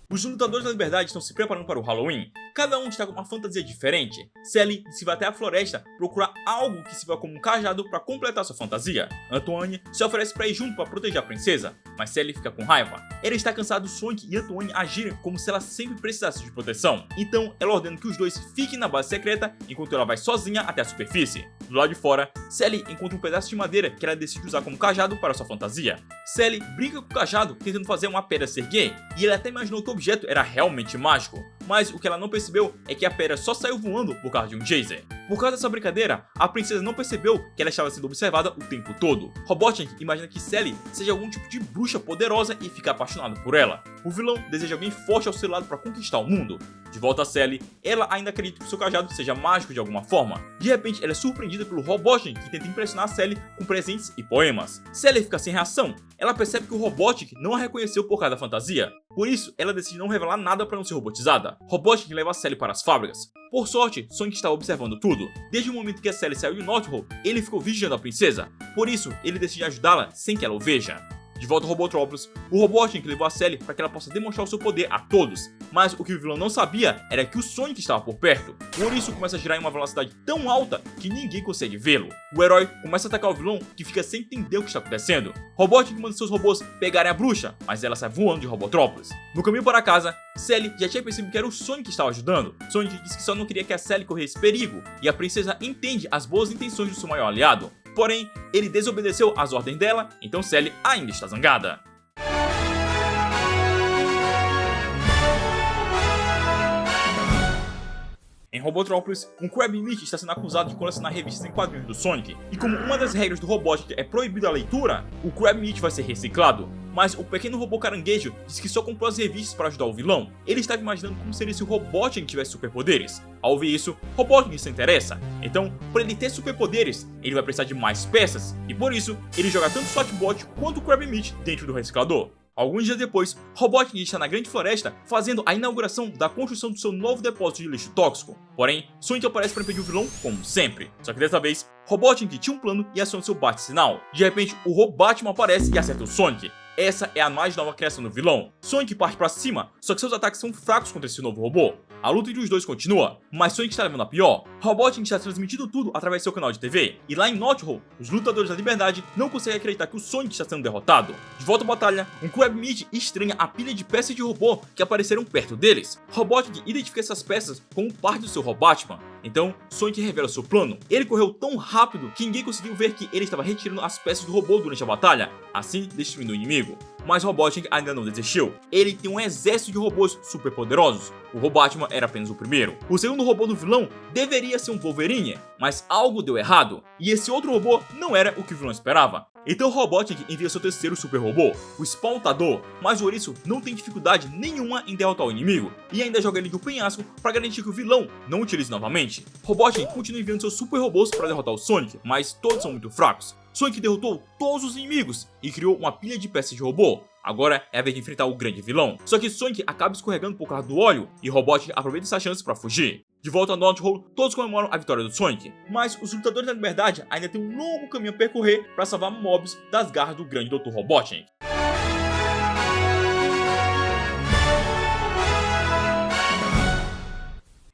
Os lutadores da liberdade estão se preparando para o Halloween. Cada um está com uma fantasia diferente. Sally se vai até a floresta procurar algo que sirva como um cajado para completar sua fantasia. Antoine se oferece para ir junto para proteger a princesa, mas Sally fica com raiva. Ela está cansada do Sonic e Antoine agirem como se ela sempre precisasse de proteção. Então ela ordena que os dois fiquem na base secreta enquanto ela vai sozinha até a superfície. Do lado de fora, Sally encontra um pedaço de madeira que ela decide usar como cajado para sua fantasia. Sally brinca com o cajado tentando fazer uma pedra se erguer, e ela até imaginou que o objeto era realmente mágico. mas o que ela não percebeu é que a pedra só saiu voando por causa de um geyser. Por causa dessa brincadeira, a princesa não percebeu que ela estava sendo observada o tempo todo. Robotnik imagina que Sally seja algum tipo de bruxa poderosa e fica apaixonado por ela. O vilão deseja alguém forte ao seu lado para conquistar o mundo. De volta a Sally, ela ainda acredita que seu cajado seja mágico de alguma forma. De repente, ela é surpreendida pelo Robotnik, que tenta impressionar Sally com presentes e poemas. Sally fica sem reação. Ela percebe que o Robotnik não a reconheceu por causa da fantasia. Por isso, ela decide não revelar nada para não ser robotizada. Robotnik leva a Sally para as fábricas. Por sorte, Sonic está observando tudo. Desde o momento que a Sally saiu de North Hall, ele ficou vigiando a princesa. Por isso, ele decide ajudá-la sem que ela o veja. De volta ao Robotrópolis, o Robotnik levou a Sally para que ela possa demonstrar o seu poder a todos. Mas o que o vilão não sabia era que o Sonic estava por perto. Por isso começa a girar em uma velocidade tão alta que ninguém consegue vê-lo. O herói começa a atacar o vilão, que fica sem entender o que está acontecendo. Robotnik manda seus robôs pegarem a bruxa, mas ela sai voando de Robotrópolis. No caminho para casa, Sally já tinha percebido que era o Sonic que estava ajudando. Sonic disse que só não queria que a Sally corresse perigo, e a princesa entende as boas intenções do seu maior aliado. Porém, ele desobedeceu às ordens dela, então Sally ainda está zangada. Em Robotrópolis, um Krabby Meat está sendo acusado de colecionar revistas em quadrinhos do Sonic, e como uma das regras do Robotnik é proibida a leitura, o Krabby Meat vai ser reciclado. Mas o pequeno robô caranguejo disse que só comprou as revistas para ajudar o vilão. Ele estava imaginando como seria se o Robotnik tivesse superpoderes. Ao ouvir isso, Robotnik se interessa. Então, para ele ter superpoderes, ele vai precisar de mais peças, e por isso, ele joga tanto o Swatbot quanto o Krabby Meat dentro do reciclador. Alguns dias depois, Robotnik está na Grande Floresta fazendo a inauguração da construção do seu novo depósito de lixo tóxico. Porém, Sonic aparece para impedir o vilão como sempre. Só que dessa vez, Robotnik tinha um plano e aciona seu bate-sinal. De repente, o Robotman aparece e acerta o Sonic. Essa é a mais nova criação do vilão. Sonic parte pra cima, só que seus ataques são fracos contra esse novo robô. A luta entre os dois continua, mas Sonic está levando a pior. Robotnik está transmitindo tudo através do seu canal de TV. E lá em North Hall, os lutadores da liberdade não conseguem acreditar que o Sonic está sendo derrotado. De volta à batalha, um Krabby Meat estranha a pilha de peças de robô que apareceram perto deles. Robotnik identifica essas peças como parte do seu Robotman. Então, Sonic revela seu plano. Ele correu tão rápido que ninguém conseguiu ver que ele estava retirando as peças do robô durante a batalha, assim destruindo o inimigo. Mas Robotnik ainda não desistiu. Ele tem um exército de robôs super poderosos. O Robotman era apenas o primeiro. O segundo robô do vilão deveria ser um Wolverine, mas algo deu errado. E esse outro robô não era o que o vilão esperava. Então Robotnik envia seu terceiro super robô, o Espaltador, mas o ouriço não tem dificuldade nenhuma em derrotar o inimigo, e ainda joga ele de um penhasco para garantir que o vilão não o utilize novamente. Robotnik continua enviando seus super robôs para derrotar o Sonic, mas todos são muito fracos. Sonic derrotou todos os inimigos e criou uma pilha de peças de robô. Agora é a vez de enfrentar o grande vilão. Só que Sonic acaba escorregando por causa do óleo e Robotnik aproveita essa chance para fugir. De volta a North Hall, todos comemoram a vitória do Sonic, mas os lutadores da liberdade ainda têm um longo caminho a percorrer para salvar mobs das garras do grande Dr. Robotnik.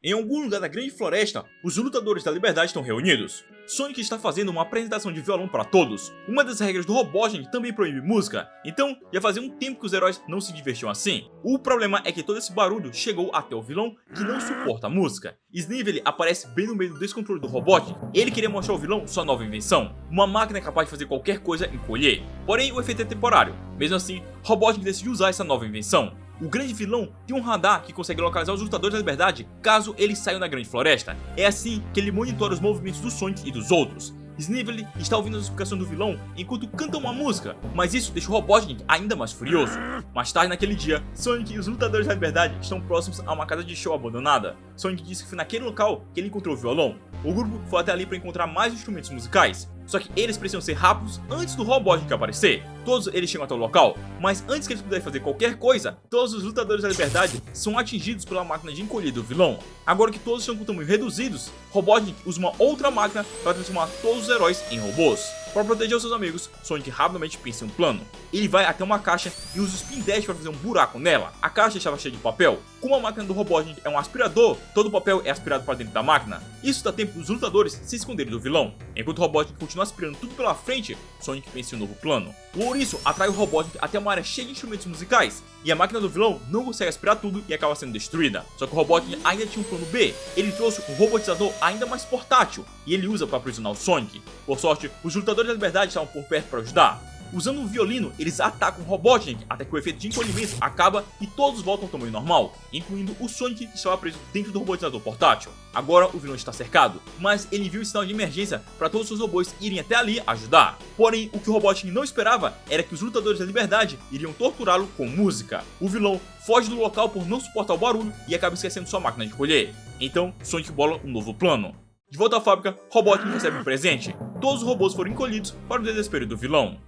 Em algum lugar da Grande Floresta, os lutadores da liberdade estão reunidos. Sonic está fazendo uma apresentação de violão para todos. Uma das regras do Robotnik também proíbe música, então já fazia um tempo que os heróis não se divertiam assim. O problema é que todo esse barulho chegou até o vilão, que não suporta a música. Snively aparece bem no meio do descontrole do Robotnik. Ele queria mostrar ao vilão sua nova invenção, uma máquina capaz de fazer qualquer coisa encolher. Porém, o efeito é temporário. Mesmo assim, Robotnik decidiu usar essa nova invenção. O grande vilão tem um radar que consegue localizar os lutadores da liberdade caso eles saiam da Grande Floresta. É assim que ele monitora os movimentos do Sonic e dos outros. Snively está ouvindo as explicações do vilão enquanto canta uma música, mas isso deixa o Robotnik ainda mais furioso. Mais tarde naquele dia, Sonic e os lutadores da liberdade estão próximos a uma casa de show abandonada. Sonic disse que foi naquele local que ele encontrou o violão. O grupo foi até ali para encontrar mais instrumentos musicais, só que eles precisam ser rápidos antes do Robotnik aparecer. Todos eles chegam até o local, mas antes que eles puderem fazer qualquer coisa, todos os lutadores da liberdade são atingidos pela máquina de encolher do vilão. Agora que todos estão com tamanho reduzidos, Robotnik usa uma outra máquina para transformar todos os heróis em robôs. Para proteger os seus amigos, Sonic rapidamente pensa em um plano. Ele vai até uma caixa e usa o Spin Dash para fazer um buraco nela. A caixa estava cheia de papel. Como a máquina do Robotnik é um aspirador, todo o papel é aspirado para dentro da máquina. Isso dá tempo dos lutadores se esconderem do vilão. Enquanto o Robotnik continua aspirando tudo pela frente, Sonic pensa em um novo plano. O ouriço atrai o Robotnik até uma área cheia de instrumentos musicais, e a máquina do vilão não consegue aspirar tudo e acaba sendo destruída. Só que o Robotnik ainda tinha um plano B. Ele trouxe um robotizador ainda mais portátil, e ele usa para aprisionar o Sonic. Por sorte, os lutadores da liberdade estavam por perto para ajudar. Usando o violino, eles atacam o Robotnik até que o efeito de encolhimento acaba e todos voltam ao tamanho normal, incluindo o Sonic que estava preso dentro do robotizador portátil. Agora o vilão está cercado, mas ele viu o sinal de emergência para todos os robôs irem até ali ajudar. Porém, o que o Robotnik não esperava era que os lutadores da liberdade iriam torturá-lo com música. O vilão foge do local por não suportar o barulho e acaba esquecendo sua máquina de colher. Então, Sonic bola um novo plano. De volta à fábrica, Robotnik recebe um presente. Todos os robôs foram encolhidos para o desespero do vilão.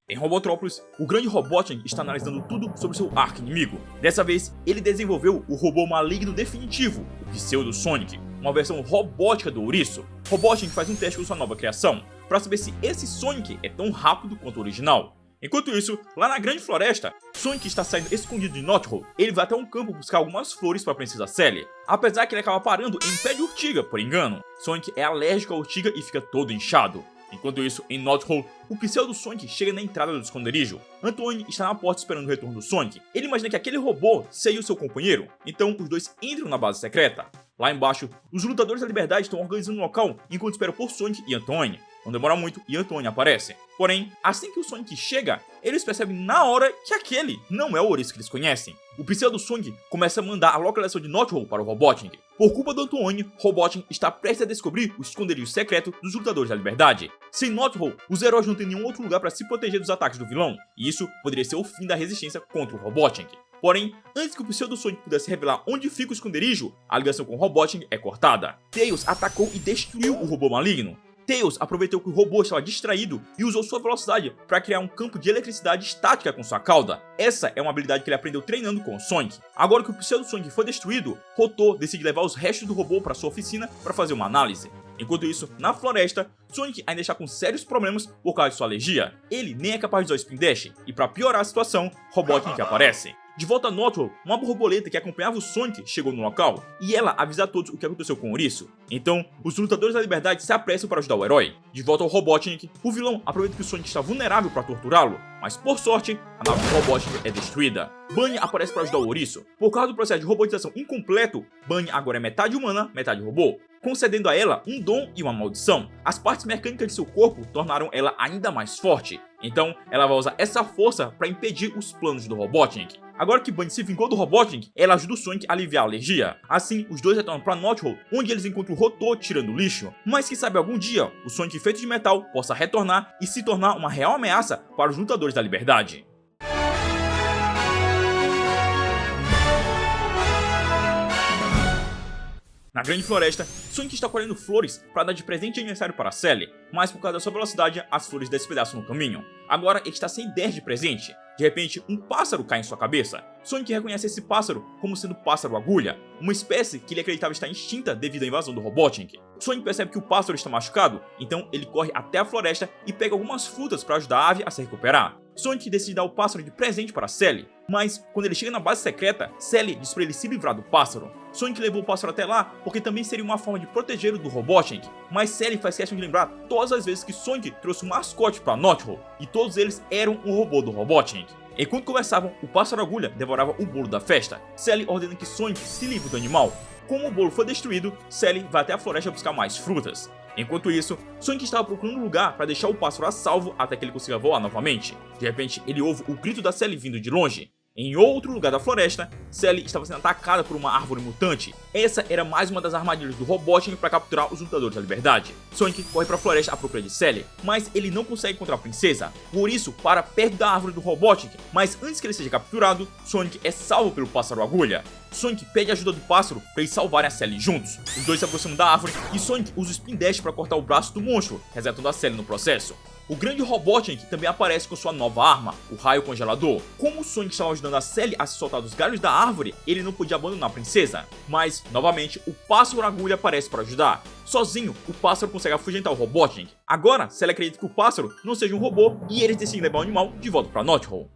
Em Robotrópolis, o grande Robotnik está analisando tudo sobre seu arqui-inimigo. Dessa vez, ele desenvolveu o robô maligno definitivo, o Pseudo Sonic, uma versão robótica do ouriço. Robotnik faz um teste com sua nova criação, para saber se esse Sonic é tão rápido quanto o original. Enquanto isso, lá na grande floresta, Sonic está saindo escondido de Knothole. Ele vai até um campo buscar algumas flores para a princesa Sally, apesar que ele acaba parando em pé de urtiga, por engano. Sonic é alérgico à urtiga e fica todo inchado. Enquanto isso, em Knothole, o Pseudo Sonic chega na entrada do esconderijo. Antoine está na porta esperando o retorno do Sonic. Ele imagina que aquele robô seja o seu companheiro, então os dois entram na base secreta. Lá embaixo, os lutadores da liberdade estão organizando um local enquanto esperam por Sonic e Antoine. Não demora muito e Antoine aparece. Porém, assim que o Sonic chega, eles percebem na hora que aquele não é o ouriço que eles conhecem. O Pseudo Sonic começa a mandar a localização de Knothole para o Robotnik. Por culpa do Antoine, Robotnik está prestes a descobrir o esconderijo secreto dos lutadores da liberdade. Sem Knothole, os heróis não têm nenhum outro lugar para se proteger dos ataques do vilão, e isso poderia ser o fim da resistência contra o Robotnik. Porém, antes que o Pseudo Sonic pudesse revelar onde fica o esconderijo, a ligação com o Robotnik é cortada. Tails atacou e destruiu o robô maligno. Tails aproveitou que o robô estava distraído e usou sua velocidade para criar um campo de eletricidade estática com sua cauda. Essa é uma habilidade que ele aprendeu treinando com o Sonic. Agora que o Pseudo Sonic foi destruído, Rotor decide levar os restos do robô para sua oficina para fazer uma análise. Enquanto isso, na floresta, Sonic ainda está com sérios problemas por causa de sua alergia. Ele nem é capaz de usar o Spin Dash, e para piorar a situação, Robotnik aparece. De volta a Knothole, uma borboleta que acompanhava o Sonic chegou no local, e ela avisa a todos o que aconteceu com o ouriço. Então, os lutadores da liberdade se apressam para ajudar o herói. De volta ao Robotnik, o vilão aproveita que o Sonic está vulnerável para torturá-lo, mas por sorte, a nave do Robotnik é destruída. Bunny aparece para ajudar o ouriço. Por causa do processo de robotização incompleto, Bunny agora é metade humana, metade robô, concedendo a ela um dom e uma maldição. As partes mecânicas de seu corpo tornaram ela ainda mais forte, então ela vai usar essa força para impedir os planos do Robotnik. Agora que Bunny se vingou do Robotnik, ela ajuda o Sonic a aliviar a alergia. Assim, os dois retornam para Knothole, onde eles encontram o Rotor tirando o lixo. Mas quem sabe algum dia, o Sonic feito de metal possa retornar e se tornar uma real ameaça para os lutadores da liberdade. Na grande floresta, Sonic está colhendo flores para dar de presente de aniversário para Sally, mas por causa da sua velocidade, as flores despedaçam no caminho. Agora ele está sem ideia de presente. De repente, um pássaro cai em sua cabeça. Sonic reconhece esse pássaro como sendo pássaro agulha, uma espécie que ele acreditava estar extinta devido à invasão do Robotnik. Sonic percebe que o pássaro está machucado, então ele corre até a floresta e pega algumas frutas para ajudar a ave a se recuperar. Sonic decide dar o pássaro de presente para Sally, mas quando ele chega na base secreta, Sally diz para ele se livrar do pássaro. Sonic levou o pássaro até lá porque também seria uma forma de protegê-lo do Robotnik, mas Sally faz questão de lembrar todas as vezes que Sonic trouxe um mascote para Knothole, e todos eles eram um robô do Robotnik. Enquanto conversavam, o pássaro agulha devorava o bolo da festa. Sally ordena que Sonic se livre do animal. Como o bolo foi destruído, Sally vai até a floresta buscar mais frutas. Enquanto isso, Sonic estava procurando um lugar para deixar o pássaro a salvo até que ele consiga voar novamente. De repente, ele ouve o grito da Sally vindo de longe. Em outro lugar da floresta, Sally estava sendo atacada por uma árvore mutante. Essa era mais uma das armadilhas do Robotnik para capturar os lutadores da liberdade. Sonic corre para a floresta à procura de Sally, mas ele não consegue encontrar a princesa. O ouriço para perto da árvore do Robotnik, mas antes que ele seja capturado, Sonic é salvo pelo pássaro agulha. Sonic pede ajuda do pássaro para eles salvarem a Sally juntos. Os dois se aproximam da árvore e Sonic usa o Spin Dash para cortar o braço do monstro, resetando a Sally no processo. O grande Robotnik também aparece com sua nova arma, o raio congelador. Como o Sonic estava ajudando a Sally a se soltar dos galhos da árvore, ele não podia abandonar a princesa. Mas, novamente, o pássaro agulha aparece para ajudar. Sozinho, o pássaro consegue afugentar o Robotnik. Agora, Sally acredita que o pássaro não seja um robô e eles decidem levar o animal de volta para Knothole.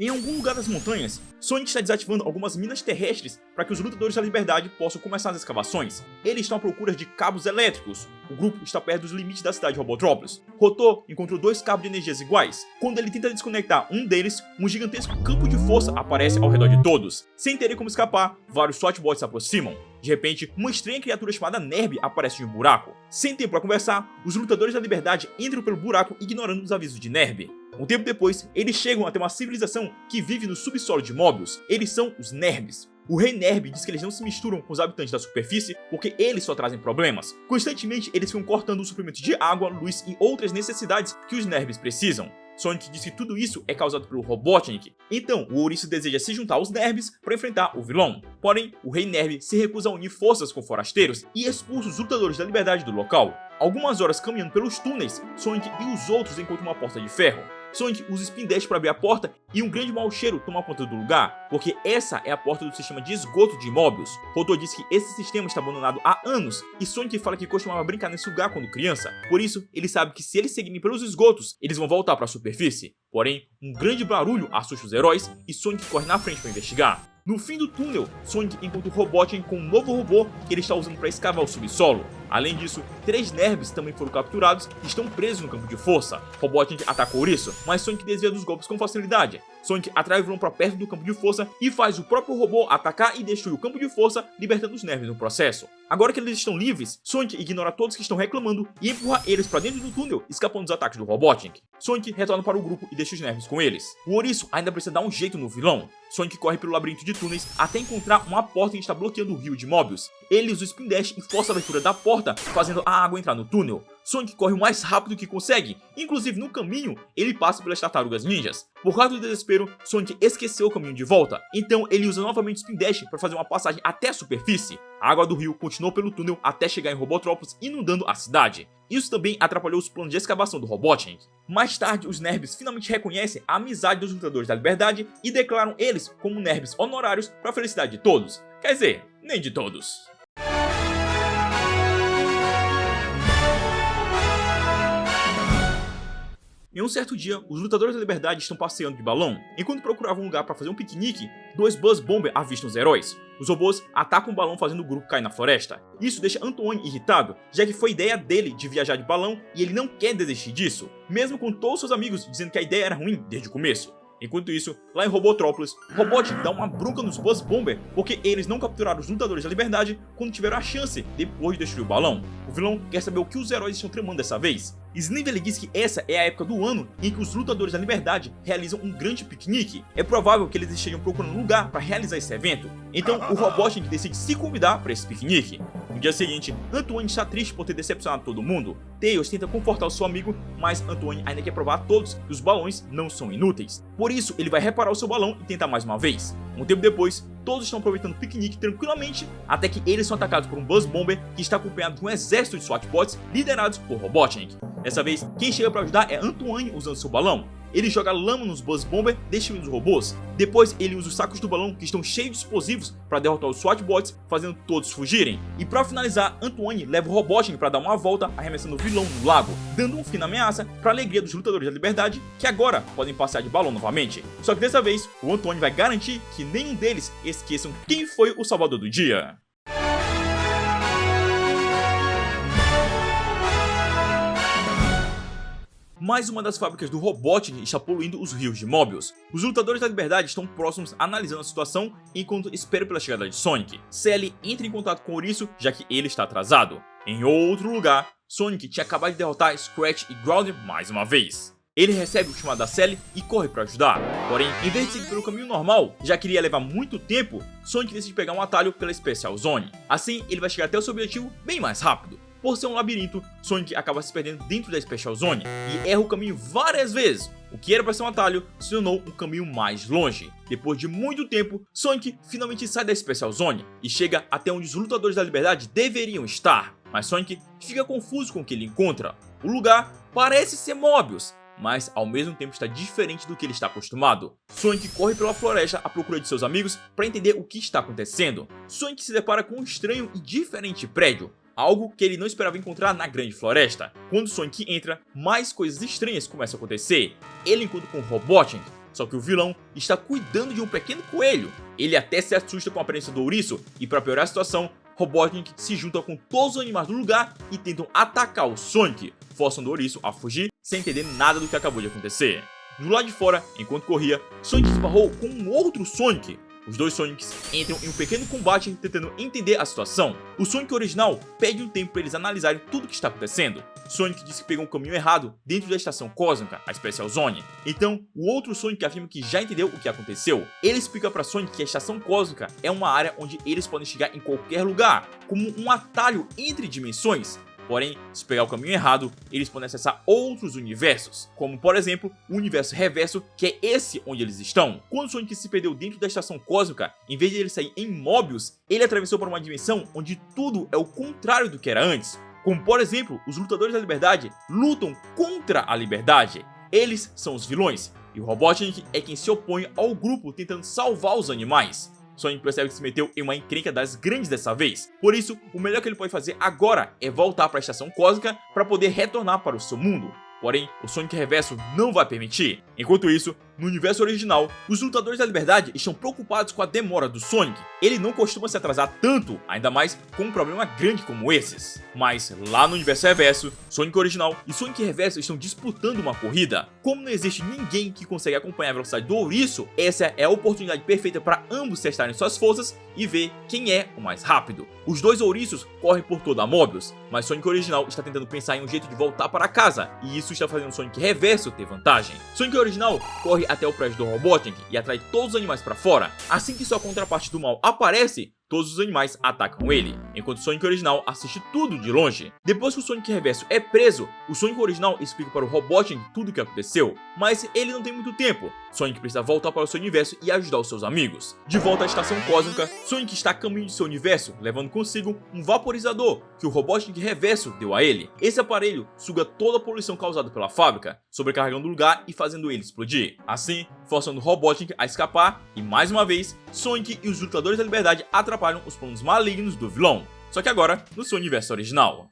Em algum lugar das montanhas, Sonic está desativando algumas minas terrestres para que os lutadores da liberdade possam começar as escavações. Eles estão à procura de cabos elétricos. O grupo está perto dos limites da cidade de Robotrópolis. Rotor encontrou 2 cabos de energias iguais. Quando ele tenta desconectar um deles, um gigantesco campo de força aparece ao redor de todos. Sem terem como escapar, vários SWAT-bots se aproximam. De repente, uma estranha criatura chamada Nerb aparece de um buraco. Sem tempo para conversar, os lutadores da liberdade entram pelo buraco ignorando os avisos de Nerb. Um tempo depois, eles chegam até uma civilização que vive no subsolo de Mobius. Eles são os Nerbs. O rei Nerb diz que eles não se misturam com os habitantes da superfície porque eles só trazem problemas. Constantemente, eles ficam cortando o suprimento de água, luz e outras necessidades que os Nerbs precisam. Sonic diz que tudo isso é causado pelo Robotnik. Então, o ouriço deseja se juntar aos Nerbs para enfrentar o vilão. Porém, o rei Nerb se recusa a unir forças com forasteiros e expulsa os lutadores da liberdade do local. Algumas horas caminhando pelos túneis, Sonic e os outros encontram uma porta de ferro. Sonic usa o Spin Dash para abrir a porta e um grande mau cheiro toma conta do lugar, porque essa é a porta do sistema de esgoto de Mobius. Rotor diz que esse sistema está abandonado há anos e Sonic fala que costumava brincar nesse lugar quando criança. Por isso, ele sabe que se eles seguirem pelos esgotos, eles vão voltar para a superfície. Porém, um grande barulho assusta os heróis e Sonic corre na frente para investigar. No fim do túnel, Sonic encontra o Robotnik com um novo robô que ele está usando para escavar o subsolo. Além disso, 3 Nerbs também foram capturados e estão presos no campo de força. Robotnik ataca o ouriço, mas Sonic desvia dos golpes com facilidade. Sonic atrai o vilão para perto do campo de força e faz o próprio robô atacar e destruir o campo de força, libertando os Nerbs no processo. Agora que eles estão livres, Sonic ignora todos que estão reclamando e empurra eles para dentro do túnel, escapando dos ataques do Robotnik. Sonic retorna para o grupo e deixa os Nerbs com eles. O ouriço ainda precisa dar um jeito no vilão. Sonic corre pelo labirinto de túneis até encontrar uma porta que está bloqueando o rio de Mobius. Ele usa o Spin Dash e força a abertura da porta, fazendo a água entrar no túnel. Sonic corre o mais rápido que consegue, inclusive no caminho, ele passa pelas tartarugas ninjas. Por causa do desespero, Sonic esqueceu o caminho de volta, então ele usa novamente o Spin Dash para fazer uma passagem até a superfície. A água do rio continuou pelo túnel até chegar em Robotrópolis, inundando a cidade. Isso também atrapalhou os planos de escavação do Robotnik. Mais tarde, os Nerbs finalmente reconhecem a amizade dos lutadores da liberdade e declaram eles como Nerbs honorários para a felicidade de todos. Quer dizer, nem de todos. Em um certo dia, os lutadores da liberdade estão passeando de balão. Enquanto procuravam um lugar para fazer um piquenique, 2 Buzz Bomber avistam os heróis. Os robôs atacam o balão fazendo o grupo cair na floresta. Isso deixa Antoine irritado, já que foi ideia dele de viajar de balão e ele não quer desistir disso, mesmo com todos seus amigos dizendo que a ideia era ruim desde o começo. Enquanto isso, lá em Robotrópolis, Robotnik dá uma bronca nos Buzz Bomber porque eles não capturaram os lutadores da liberdade quando tiveram a chance depois de destruir o balão. O vilão quer saber o que os heróis estão tramando dessa vez. Snively diz que essa é a época do ano em que os lutadores da liberdade realizam um grande piquenique. É provável que eles estejam procurando um lugar para realizar esse evento. Então o Robotnik decide se convidar para esse piquenique. No dia seguinte, Antoine está triste por ter decepcionado todo mundo. Tails tenta confortar o seu amigo, mas Antoine ainda quer provar a todos que os balões não são inúteis. Por isso, ele vai reparar o seu balão e tentar mais uma vez. Um tempo depois, todos estão aproveitando o piquenique tranquilamente, até que eles são atacados por um Buzz Bomber que está acompanhado de um exército de SWAT-bots liderados por Robotnik. Dessa vez, quem chega para ajudar é Antoine usando seu balão. Ele joga lama nos Buzz Bomber, destruindo os robôs. Depois, ele usa os sacos do balão que estão cheios de explosivos para derrotar os SWAT-bots, fazendo todos fugirem. E para finalizar, Antoine leva o Robotnik para dar uma volta, arremessando o vilão no lago, dando um fim na ameaça para a alegria dos lutadores da liberdade, que agora podem passear de balão novamente. Só que dessa vez, o Antoine vai garantir que nenhum deles esqueçam quem foi o salvador do dia. Mais uma das fábricas do Robotnik está poluindo os rios de Mobius. Os lutadores da liberdade estão próximos analisando a situação enquanto esperam pela chegada de Sonic. Sally entra em contato com o ouriço, já que ele está atrasado. Em outro lugar, Sonic tinha acabado de derrotar Scratch e Ground mais uma vez. Ele recebe o chamado da Sally e corre para ajudar. Porém, em vez de seguir pelo caminho normal, já que iria levar muito tempo, Sonic decide pegar um atalho pela Special Zone. Assim, ele vai chegar até o seu objetivo bem mais rápido. Por ser um labirinto, Sonic acaba se perdendo dentro da Special Zone e erra o caminho várias vezes. O que era para ser um atalho se tornou um caminho mais longe. Depois de muito tempo, Sonic finalmente sai da Special Zone e chega até onde os lutadores da liberdade deveriam estar. Mas Sonic fica confuso com o que ele encontra. O lugar parece ser Mobius, mas ao mesmo tempo está diferente do que ele está acostumado. Sonic corre pela floresta à procura de seus amigos para entender o que está acontecendo. Sonic se depara com um estranho e diferente prédio, algo que ele não esperava encontrar na grande floresta. Quando Sonic entra, mais coisas estranhas começam a acontecer. Ele encontra com Robotnik, Só que o vilão está cuidando de um pequeno coelho. Ele até se assusta com a aparência do ouriço e, para piorar a situação, Robotnik se junta com todos os animais do lugar e tentam atacar o Sonic, forçando o ouriço a fugir sem entender nada do que acabou de acontecer. Do lado de fora, enquanto corria, Sonic esbarrou com um outro Sonic. Os dois Sonics entram em um pequeno combate tentando entender a situação. O Sonic original pede um tempo para eles analisarem tudo o que está acontecendo. Sonic diz que pegou um caminho errado dentro da estação cósmica, a Special Zone. Então, o outro Sonic afirma que já entendeu o que aconteceu. Ele explica para Sonic que a estação cósmica é uma área onde eles podem chegar em qualquer lugar, como um atalho entre dimensões. Porém, se pegar o caminho errado, eles podem acessar outros universos, como por exemplo, o universo reverso, que é esse onde eles estão. Quando Sonic se perdeu dentro da estação cósmica, em vez de ele sair em Mobius, ele atravessou para uma dimensão onde tudo é o contrário do que era antes. Como por exemplo, os lutadores da liberdade lutam contra a liberdade. Eles são os vilões, e o Robotnik é quem se opõe ao grupo tentando salvar os animais. Sonic percebe que se meteu em uma encrenca das grandes dessa vez. Por isso, o melhor que ele pode fazer agora é voltar para a estação cósmica para poder retornar para o seu mundo. Porém, o Sonic Reverso não vai permitir. Enquanto isso, no universo original, os lutadores da liberdade estão preocupados com a demora do Sonic. Ele não costuma se atrasar tanto, ainda mais com um problema grande como esses. Mas lá no universo reverso, Sonic original e Sonic Reverso estão disputando uma corrida. Como não existe ninguém que consegue acompanhar a velocidade do ouriço, essa é a oportunidade perfeita para ambos testarem suas forças e ver quem é o mais rápido. Os dois ouriços correm por toda a Mobius, mas Sonic original está tentando pensar em um jeito de voltar para casa, e isso está fazendo Sonic Reverso ter vantagem. Sonic original corre até o prédio do Robotnik e atrai todos os animais para fora. Assim que sua contraparte do mal aparece, todos os animais atacam ele, enquanto o Sonic original assiste tudo de longe. Depois que o Sonic Reverso é preso, o Sonic original explica para o Robotnik tudo o que aconteceu, mas ele não tem muito tempo. Sonic precisa voltar para o seu universo e ajudar os seus amigos. De volta à estação cósmica, Sonic está a caminho de seu universo, levando consigo um vaporizador que o Robotnik Reverso deu a ele. Esse aparelho suga toda a poluição causada pela fábrica, sobrecarregando o lugar e fazendo ele explodir. Assim, forçando o Robotnik a escapar e, mais uma vez, Sonic e os lutadores da liberdade atrapalham os planos malignos do vilão. Só que agora, no seu universo original.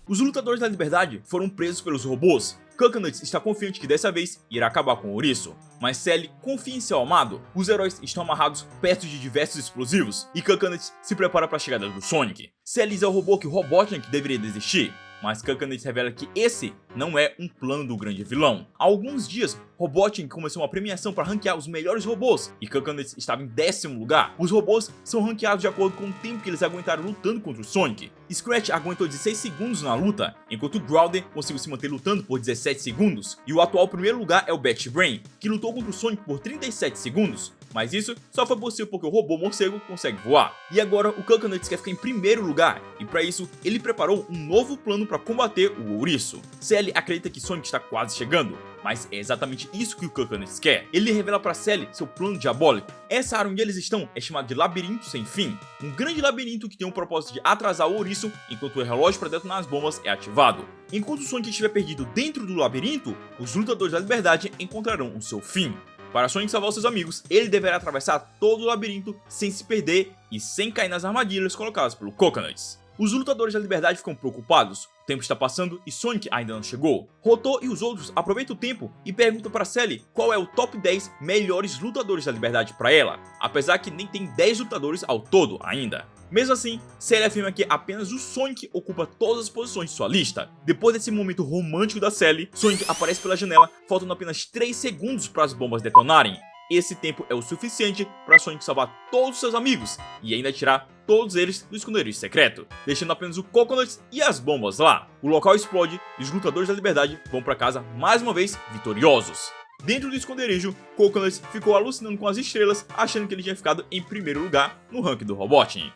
Os lutadores da liberdade foram presos pelos robôs. Coconuts está confiante que dessa vez irá acabar com o ouriço, mas Sally confia em seu amado. Os heróis estão amarrados perto de diversos explosivos e Coconuts se prepara para a chegada do Sonic. Sally é o robô que o Robotnik deveria desistir, mas Coconuts revela que esse não é um plano do grande vilão. Há alguns dias, Robotnik começou uma premiação para ranquear os melhores robôs e Coconuts estava em 10º lugar. Os robôs são ranqueados de acordo com o tempo que eles aguentaram lutando contra o Sonic. Scratch aguentou 16 segundos na luta, enquanto Growler conseguiu se manter lutando por 17 segundos. E o atual primeiro lugar é o Bat Brain, que lutou contra o Sonic por 37 segundos. Mas isso só foi possível porque o robô morcego consegue voar. E agora o Coconuts quer ficar em primeiro lugar, e para isso ele preparou um novo plano para combater o ouriço. Sally acredita que Sonic está quase chegando, mas é exatamente isso que o Coconuts quer. Ele revela para Sally seu plano diabólico. Essa área onde eles estão é chamada de Labirinto Sem Fim, um grande labirinto que tem o propósito de atrasar o ouriço enquanto o relógio para detonar as bombas é ativado. Enquanto o Sonic estiver perdido dentro do labirinto, os lutadores da liberdade encontrarão o seu fim. Para Sonic salvar seus amigos, ele deverá atravessar todo o labirinto sem se perder e sem cair nas armadilhas colocadas pelo Coconuts. Os lutadores da liberdade ficam preocupados. O tempo está passando e Sonic ainda não chegou. Rotor e os outros aproveitam o tempo e perguntam para Sally qual é o top 10 melhores lutadores da liberdade para ela, apesar que nem tem 10 lutadores ao todo ainda. Mesmo assim, Sally afirma que apenas o Sonic ocupa todas as posições de sua lista. Depois desse momento romântico da Sally, Sonic aparece pela janela, faltando apenas 3 segundos para as bombas detonarem. Esse tempo é o suficiente para Sonic salvar todos os seus amigos e ainda tirar todos eles do esconderijo secreto, deixando apenas o Coconuts e as bombas lá. O local explode e os lutadores da liberdade vão para casa mais uma vez vitoriosos. Dentro do esconderijo, Coconuts ficou alucinando com as estrelas, achando que ele tinha ficado em primeiro lugar no ranking do Robotnik.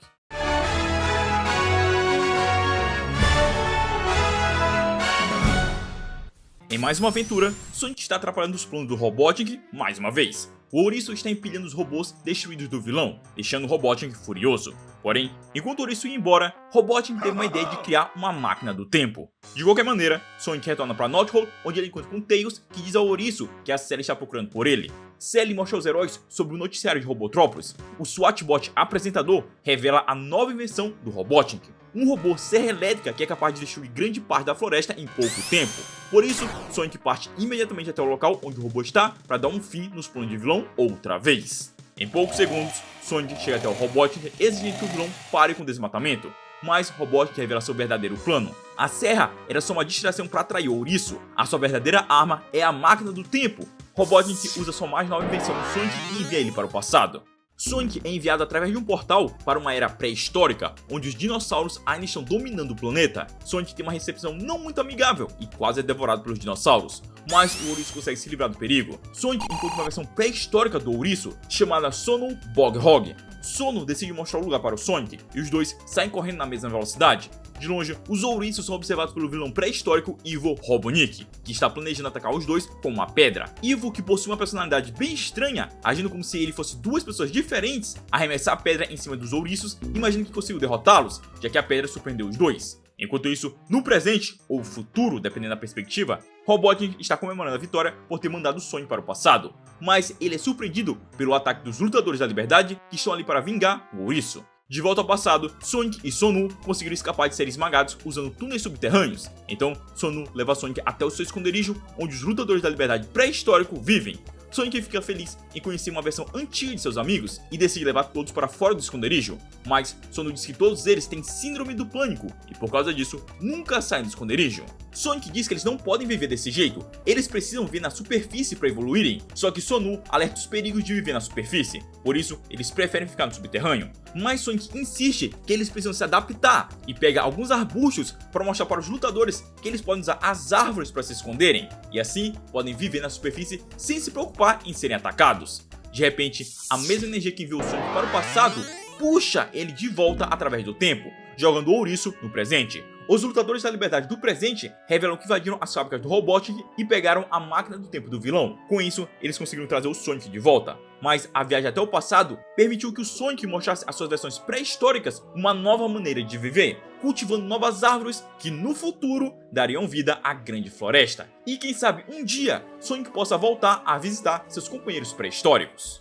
Em mais uma aventura, Sonic está atrapalhando os planos do Robotnik mais uma vez. O ouriço está empilhando os robôs destruídos do vilão, deixando o Robotnik furioso. Porém, enquanto Ouriço ia embora, Robotnik teve uma ideia de criar uma máquina do tempo. De qualquer maneira, Sonic retorna para North Hall, onde ele encontra com Tails, que diz ao Ouriço que a Sally está procurando por ele. Sally mostra aos heróis sobre o noticiário de Robotrópolis. O SWAT-bot apresentador revela a nova invenção do Robotnik, um robô serra elétrica que é capaz de destruir grande parte da floresta em pouco tempo. Por isso, Sonic parte imediatamente até o local onde o robô está para dar um fim nos planos de vilão outra vez. Em poucos segundos, Sonic chega até o Robotnik exigindo que o vilão pare com o desmatamento, mas Robotnik revela seu verdadeiro plano. A serra era só uma distração para atrair o Ouriço, a sua verdadeira arma é a máquina do tempo. Robotnik usa sua mais nova invenção no Sonic e envia ele para o passado. Sonic é enviado através de um portal para uma era pré-histórica, onde os dinossauros ainda estão dominando o planeta. Sonic tem uma recepção não muito amigável e quase é devorado pelos dinossauros, mas o Ouriço consegue se livrar do perigo. Sonic encontra uma versão pré-histórica do Ouriço, chamada Sono Boghog. Sono decide mostrar o lugar para o Sonic, e os dois saem correndo na mesma velocidade. De longe, os ouriços são observados pelo vilão pré-histórico Ivo Robotnik, que está planejando atacar os dois com uma pedra. Ivo, que possui uma personalidade bem estranha, agindo como se ele fosse duas pessoas diferentes, arremessa a pedra em cima dos ouriços e imagina que conseguiu derrotá-los, já que a pedra surpreendeu os dois. Enquanto isso, no presente, ou futuro, dependendo da perspectiva, Robotnik está comemorando a vitória por ter mandado Sonic para o passado, mas ele é surpreendido pelo ataque dos Lutadores da Liberdade que estão ali para vingar o ouriço. De volta ao passado, Sonic e Sonu conseguiram escapar de serem esmagados usando túneis subterrâneos, então Sonu leva Sonic até o seu esconderijo onde os Lutadores da Liberdade pré-histórico vivem. Sonic fica feliz em conhecer uma versão antiga de seus amigos e decide levar todos para fora do esconderijo, mas Sonu diz que todos eles têm síndrome do pânico e por causa disso nunca saem do esconderijo. Sonic diz que eles não podem viver desse jeito, eles precisam viver na superfície para evoluírem, só que Sonu alerta os perigos de viver na superfície, por isso eles preferem ficar no subterrâneo. Mas Sonic insiste que eles precisam se adaptar e pega alguns arbustos para mostrar para os lutadores que eles podem usar as árvores para se esconderem, e assim podem viver na superfície sem se preocupar em serem atacados. De repente, a mesma energia que enviou o Sonic para o passado puxa ele de volta através do tempo, jogando o ouriço no presente. Os Lutadores da Liberdade do presente revelam que invadiram as fábricas do Robotnik e pegaram a máquina do tempo do vilão. Com isso, eles conseguiram trazer o Sonic de volta. Mas a viagem até o passado permitiu que o Sonic mostrasse às suas versões pré-históricas uma nova maneira de viver, cultivando novas árvores que no futuro dariam vida à grande floresta. E quem sabe um dia Sonic possa voltar a visitar seus companheiros pré-históricos.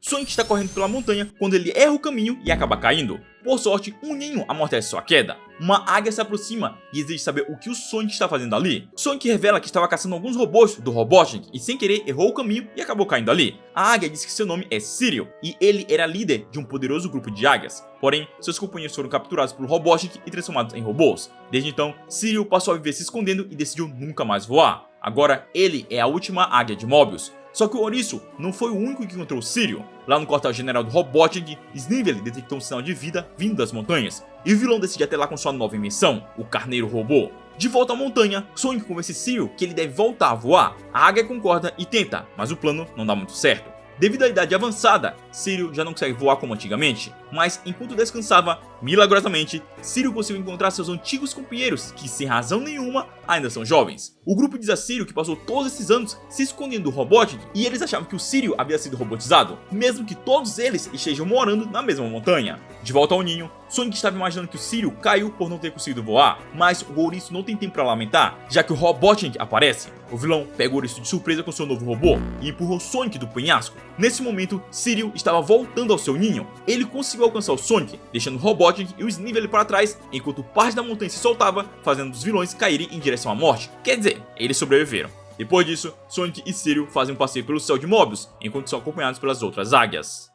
Sonic está correndo pela montanha quando ele erra o caminho e acaba caindo. Por sorte, um ninho amortece sua queda. Uma águia se aproxima e exige saber o que o Sonic está fazendo ali. Sonic revela que estava caçando alguns robôs do Robotnik e sem querer errou o caminho e acabou caindo ali. A águia diz que seu nome é Cyril e ele era líder de um poderoso grupo de águias. Porém, seus companheiros foram capturados pelo Robotnik e transformados em robôs. Desde então, Cyril passou a viver se escondendo e decidiu nunca mais voar. Agora, ele é a última águia de Mobius. Só que o Ouriço não foi o único que encontrou Cyril. Lá no quartel-general do Robotnik, Snively detectou um sinal de vida vindo das montanhas, e o vilão decide até lá com sua nova invenção, o Carneiro Robô. De volta à montanha, Sonic convence Cyril que ele deve voltar a voar. A águia concorda e tenta, mas o plano não dá muito certo. Devido à idade avançada, Cyril já não consegue voar como antigamente, mas enquanto descansava, milagrosamente, Cyril conseguiu encontrar seus antigos companheiros, que sem razão nenhuma ainda são jovens. O grupo diz a Cyril que passou todos esses anos se escondendo do Robotnik e eles achavam que o Cyril havia sido robotizado, mesmo que todos eles estejam morando na mesma montanha. De volta ao ninho, Sonic estava imaginando que o Cyril caiu por não ter conseguido voar, mas o ouriço não tem tempo para lamentar, já que o Robotnik aparece. O vilão pega o ouriço de surpresa com seu novo robô e empurrou Sonic do penhasco. Nesse momento, Cyril estava voltando ao seu ninho. Ele conseguiu alcançar o Sonic, deixando o Robotnik e o Snively para trás, enquanto parte da montanha se soltava, fazendo os vilões caírem em direção à morte. Quer dizer, eles sobreviveram. Depois disso, Sonic e Cyril fazem um passeio pelo céu de Mobius, enquanto são acompanhados pelas outras águias.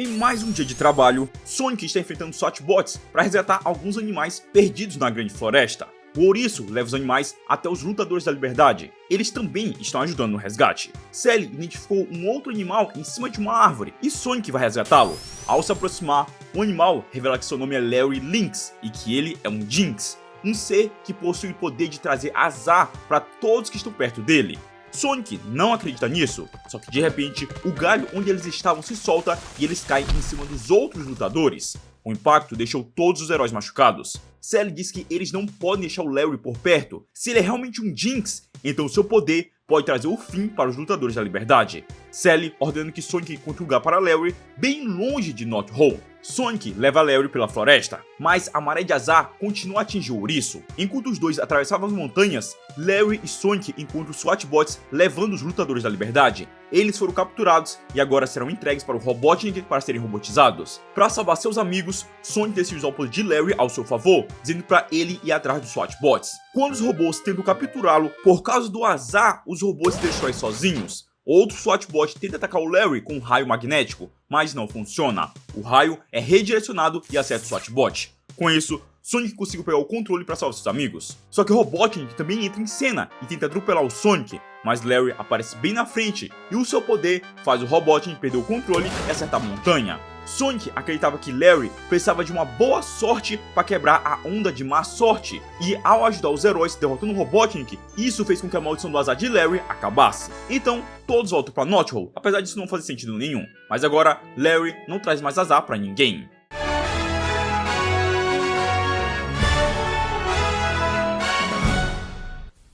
Em mais um dia de trabalho, Sonic está enfrentando SWAT-bots para resgatar alguns animais perdidos na grande floresta. O ouriço leva os animais até os Lutadores da Liberdade. Eles também estão ajudando no resgate. Sally identificou um outro animal em cima de uma árvore e Sonic vai resgatá-lo. Ao se aproximar, o animal revela que seu nome é Larry Lynx e que ele é um Jinx, um ser que possui o poder de trazer azar para todos que estão perto dele. Sonic não acredita nisso, só que de repente o galho onde eles estavam se solta e eles caem em cima dos outros lutadores. O impacto deixou todos os heróis machucados. Sally diz que eles não podem deixar o Larry por perto. Se ele é realmente um Jinx, então seu poder pode trazer o fim para os lutadores da liberdade. Sally ordena que Sonic encontre um lugar para Larry bem longe de North Hall. Sonic leva Larry pela floresta, mas a maré de azar continua a atingir o ouriço. Enquanto os dois atravessavam as montanhas, Larry e Sonic encontram os SWAT-bots levando os lutadores da liberdade. Eles foram capturados e agora serão entregues para o Robotnik para serem robotizados. Para salvar seus amigos, Sonic decide usar o poder de Larry ao seu favor, dizendo para ele ir atrás dos SWAT-bots. Quando os robôs tentam capturá-lo, por causa do azar, os robôs se destroem sozinhos. Outro SWAT-bot tenta atacar o Larry com um raio magnético, mas não funciona. O raio é redirecionado e acerta o SWAT-bot. Com isso, Sonic conseguiu pegar o controle para salvar seus amigos. Só que o Robotnik também entra em cena e tenta atropelar o Sonic, mas Larry aparece bem na frente e o seu poder faz o Robotnik perder o controle e acertar a montanha. Sonic acreditava que Larry precisava de uma boa sorte para quebrar a onda de má sorte, e ao ajudar os heróis derrotando o Robotnik, isso fez com que a maldição do azar de Larry acabasse. Então, todos voltam para North Hall, apesar disso não fazer sentido nenhum. Mas agora, Larry não traz mais azar para ninguém.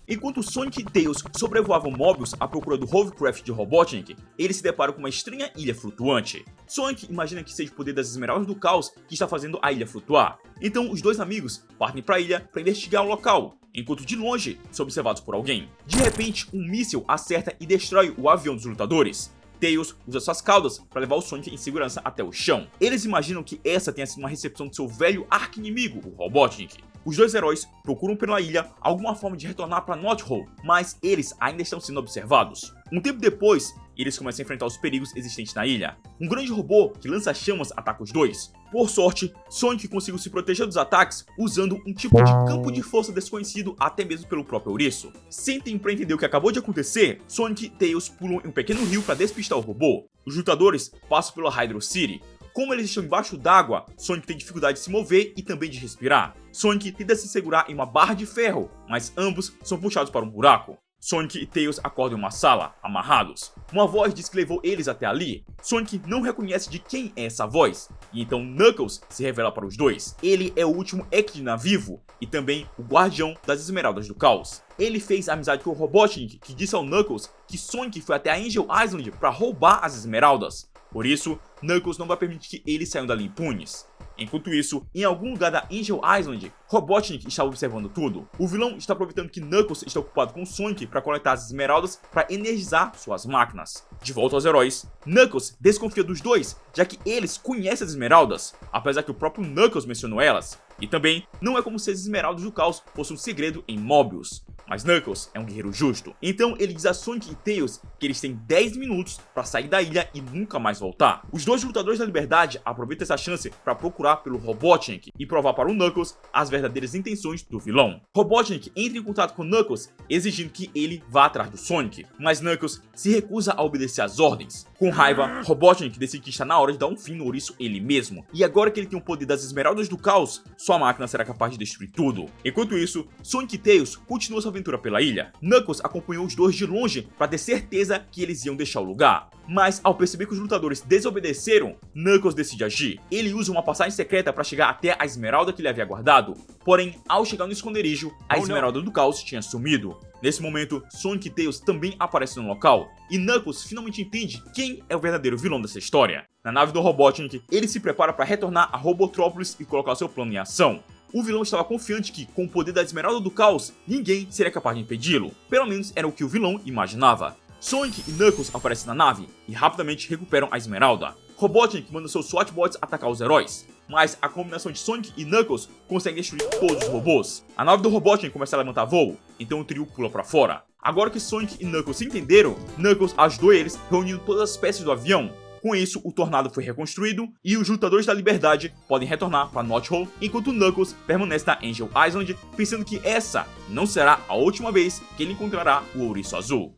Enquanto Sonic e Tails sobrevoavam Mobius à procura do Hovercraft de Robotnik, eles se deparam com uma estranha ilha flutuante. Sonic imagina que seja o poder das Esmeraldas do Caos que está fazendo a ilha flutuar. Então os dois amigos partem para a ilha para investigar o local, enquanto de longe são observados por alguém. De repente, um míssil acerta e destrói o avião dos lutadores. Tails usa suas caudas para levar o Sonic em segurança até o chão. Eles imaginam que essa tenha sido uma recepção do seu velho arqui-inimigo, o Robotnik. Os dois heróis procuram pela ilha alguma forma de retornar para North Hall, mas eles ainda estão sendo observados. Um tempo depois, eles começam a enfrentar os perigos existentes na ilha. Um grande robô que lança chamas ataca os dois. Por sorte, Sonic conseguiu se proteger dos ataques usando um tipo de campo de força desconhecido até mesmo pelo próprio ouriço. Sem tempo para entender o que acabou de acontecer, Sonic e Tails pulam em um pequeno rio para despistar o robô. Os lutadores passam pela Hydro City. Como eles estão embaixo d'água, Sonic tem dificuldade de se mover e também de respirar. Sonic tenta se segurar em uma barra de ferro, mas ambos são puxados para um buraco. Sonic e Tails acordam em uma sala, amarrados. Uma voz diz que levou eles até ali. Sonic não reconhece de quem é essa voz, e então Knuckles se revela para os dois. Ele é o último Echidna vivo, e também o guardião das Esmeraldas do Caos. Ele fez amizade com o Robotnik, que disse ao Knuckles que Sonic foi até a Angel Island para roubar as Esmeraldas. Por isso, Knuckles não vai permitir que eles saiam dali impunes. Enquanto isso, em algum lugar da Angel Island, Robotnik está observando tudo. O vilão está aproveitando que Knuckles está ocupado com Sonic para coletar as esmeraldas para energizar suas máquinas. De volta aos heróis, Knuckles desconfia dos dois, já que eles conhecem as esmeraldas, apesar que o próprio Knuckles mencionou elas. E também, não é como se as esmeraldas do caos fossem um segredo em Mobius. Mas Knuckles é um guerreiro justo, então ele diz a Sonic e Tails que eles têm 10 minutos para sair da ilha e nunca mais voltar. Os dois lutadores da liberdade aproveitam essa chance para procurar pelo Robotnik e provar para o Knuckles as verdadeiras intenções do vilão. Robotnik entra em contato com Knuckles exigindo que ele vá atrás do Sonic, mas Knuckles se recusa a obedecer às ordens. Com raiva, Robotnik decide que está na hora de dar um fim no ouriço ele mesmo, e agora que ele tem o poder das Esmeraldas do Caos, sua máquina será capaz de destruir tudo. Enquanto isso, Sonic e Tails continuam sua aventura pela ilha. Knuckles acompanhou os dois de longe para ter certeza que eles iam deixar o lugar. Mas ao perceber que os lutadores desobedeceram, Knuckles decide agir. Ele usa uma passagem secreta para chegar até a esmeralda que ele havia guardado. Porém, ao chegar no esconderijo, a esmeralda do caos tinha sumido. Nesse momento, Sonic e Tails também aparecem no local, e Knuckles finalmente entende quem é o verdadeiro vilão dessa história. Na nave do Robotnik, ele se prepara para retornar a Robotrópolis e colocar seu plano em ação. O vilão estava confiante que, com o poder da Esmeralda do Caos, ninguém seria capaz de impedi-lo. Pelo menos era o que o vilão imaginava. Sonic e Knuckles aparecem na nave e rapidamente recuperam a Esmeralda. Robotnik manda seus SWAT-bots atacar os heróis, mas a combinação de Sonic e Knuckles consegue destruir todos os robôs. A nave do Robotnik começa a levantar voo, então o trio pula para fora. Agora que Sonic e Knuckles se entenderam, Knuckles ajudou eles reunindo todas as peças do avião. Com isso, o Tornado foi reconstruído e os lutadores da liberdade podem retornar para North Hall, enquanto Knuckles permanece na Angel Island, pensando que essa não será a última vez que ele encontrará o Ouriço Azul.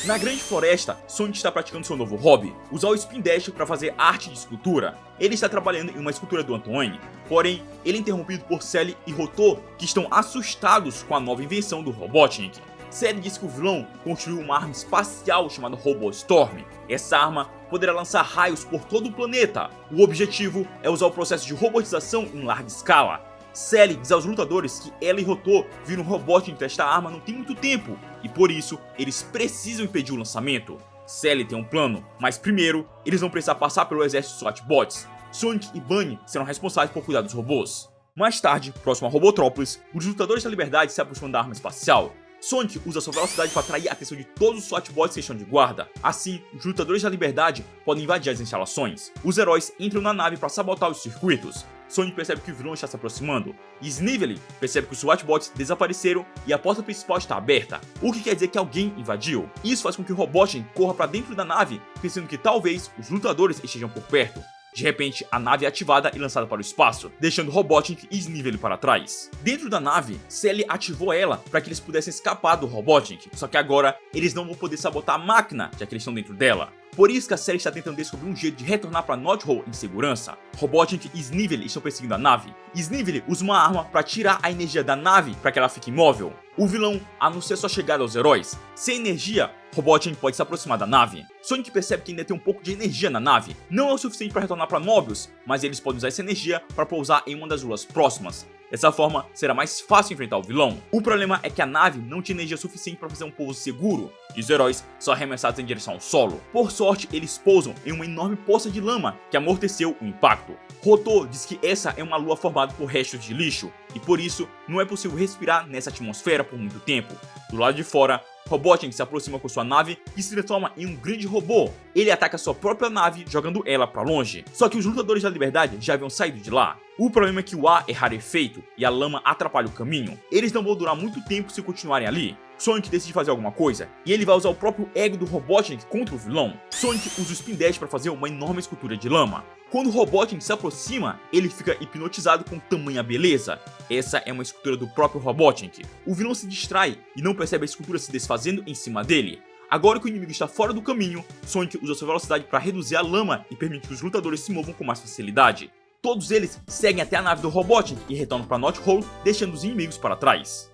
Na grande floresta, Sonic está praticando seu novo hobby, usar o Spin Dash para fazer arte de escultura. Ele está trabalhando em uma escultura do Antoine, porém, ele é interrompido por Sally e Rotô, que estão assustados com a nova invenção do Robotnik. Sally diz que o vilão construiu uma arma espacial chamada Robostorm. Essa arma poderá lançar raios por todo o planeta. O objetivo é usar o processo de robotização em larga escala. Sally diz aos lutadores que ela e Hotô viram um Robotnik testar a arma não tem muito tempo, e por isso eles precisam impedir o lançamento. Sally tem um plano, mas primeiro eles vão precisar passar pelo exército de SWAT-bots. Sonic e Bunny serão responsáveis por cuidar dos robôs. Mais tarde, próximo a Robotrópolis, os lutadores da Liberdade se aproximam da arma espacial. Sonic usa sua velocidade para atrair a atenção de todos os SWAT-bots que estão de guarda. Assim, os lutadores da Liberdade podem invadir as instalações. Os heróis entram na nave para sabotar os circuitos. Sonic percebe que o vilão está se aproximando, e Snively percebe que os SWAT-bots desapareceram e a porta principal está aberta, o que quer dizer que alguém invadiu. Isso faz com que o Robotnik corra para dentro da nave, pensando que talvez os lutadores estejam por perto. De repente, a nave é ativada e lançada para o espaço, deixando Robotnik e Snively para trás. Dentro da nave, Sally ativou ela para que eles pudessem escapar do Robotnik, só que agora eles não vão poder sabotar a máquina, já que eles estão dentro dela. Por isso que a Sally está tentando descobrir um jeito de retornar para North Hall em segurança. Robotnik e Snively estão perseguindo a nave. Snively usa uma arma para tirar a energia da nave para que ela fique imóvel. O vilão anuncia sua chegada aos heróis. Sem energia, Robotnik pode se aproximar da nave. Sonic percebe que ainda tem um pouco de energia na nave. Não é o suficiente para retornar para Mobius, mas eles podem usar essa energia para pousar em uma das luas próximas. Dessa forma, será mais fácil enfrentar o vilão. O problema é que a nave não tinha energia suficiente para fazer um pouso seguro, e os heróis são arremessados em direção ao solo. Por sorte, eles pousam em uma enorme poça de lama que amorteceu o impacto. Hotô diz que essa é uma lua formada por restos de lixo, e por isso não é possível respirar nessa atmosfera por muito tempo. Do lado de fora, Robotnik se aproxima com sua nave e se transforma em um grande robô. Ele ataca sua própria nave, jogando ela para longe. Só que os lutadores da Liberdade já haviam saído de lá. O problema é que o ar é rarefeito e a lama atrapalha o caminho. Eles não vão durar muito tempo se continuarem ali. Sonic decide fazer alguma coisa, e ele vai usar o próprio ego do Robotnik contra o vilão. Sonic usa o Spin Dash para fazer uma enorme escultura de lama. Quando o Robotnik se aproxima, ele fica hipnotizado com tamanha beleza. Essa é uma escultura do próprio Robotnik. O vilão se distrai e não percebe a escultura se desfazendo em cima dele. Agora que o inimigo está fora do caminho, Sonic usa sua velocidade para reduzir a lama e permitir que os lutadores se movam com mais facilidade. Todos eles seguem até a nave do Robotnik e retornam para North Hall, deixando os inimigos para trás.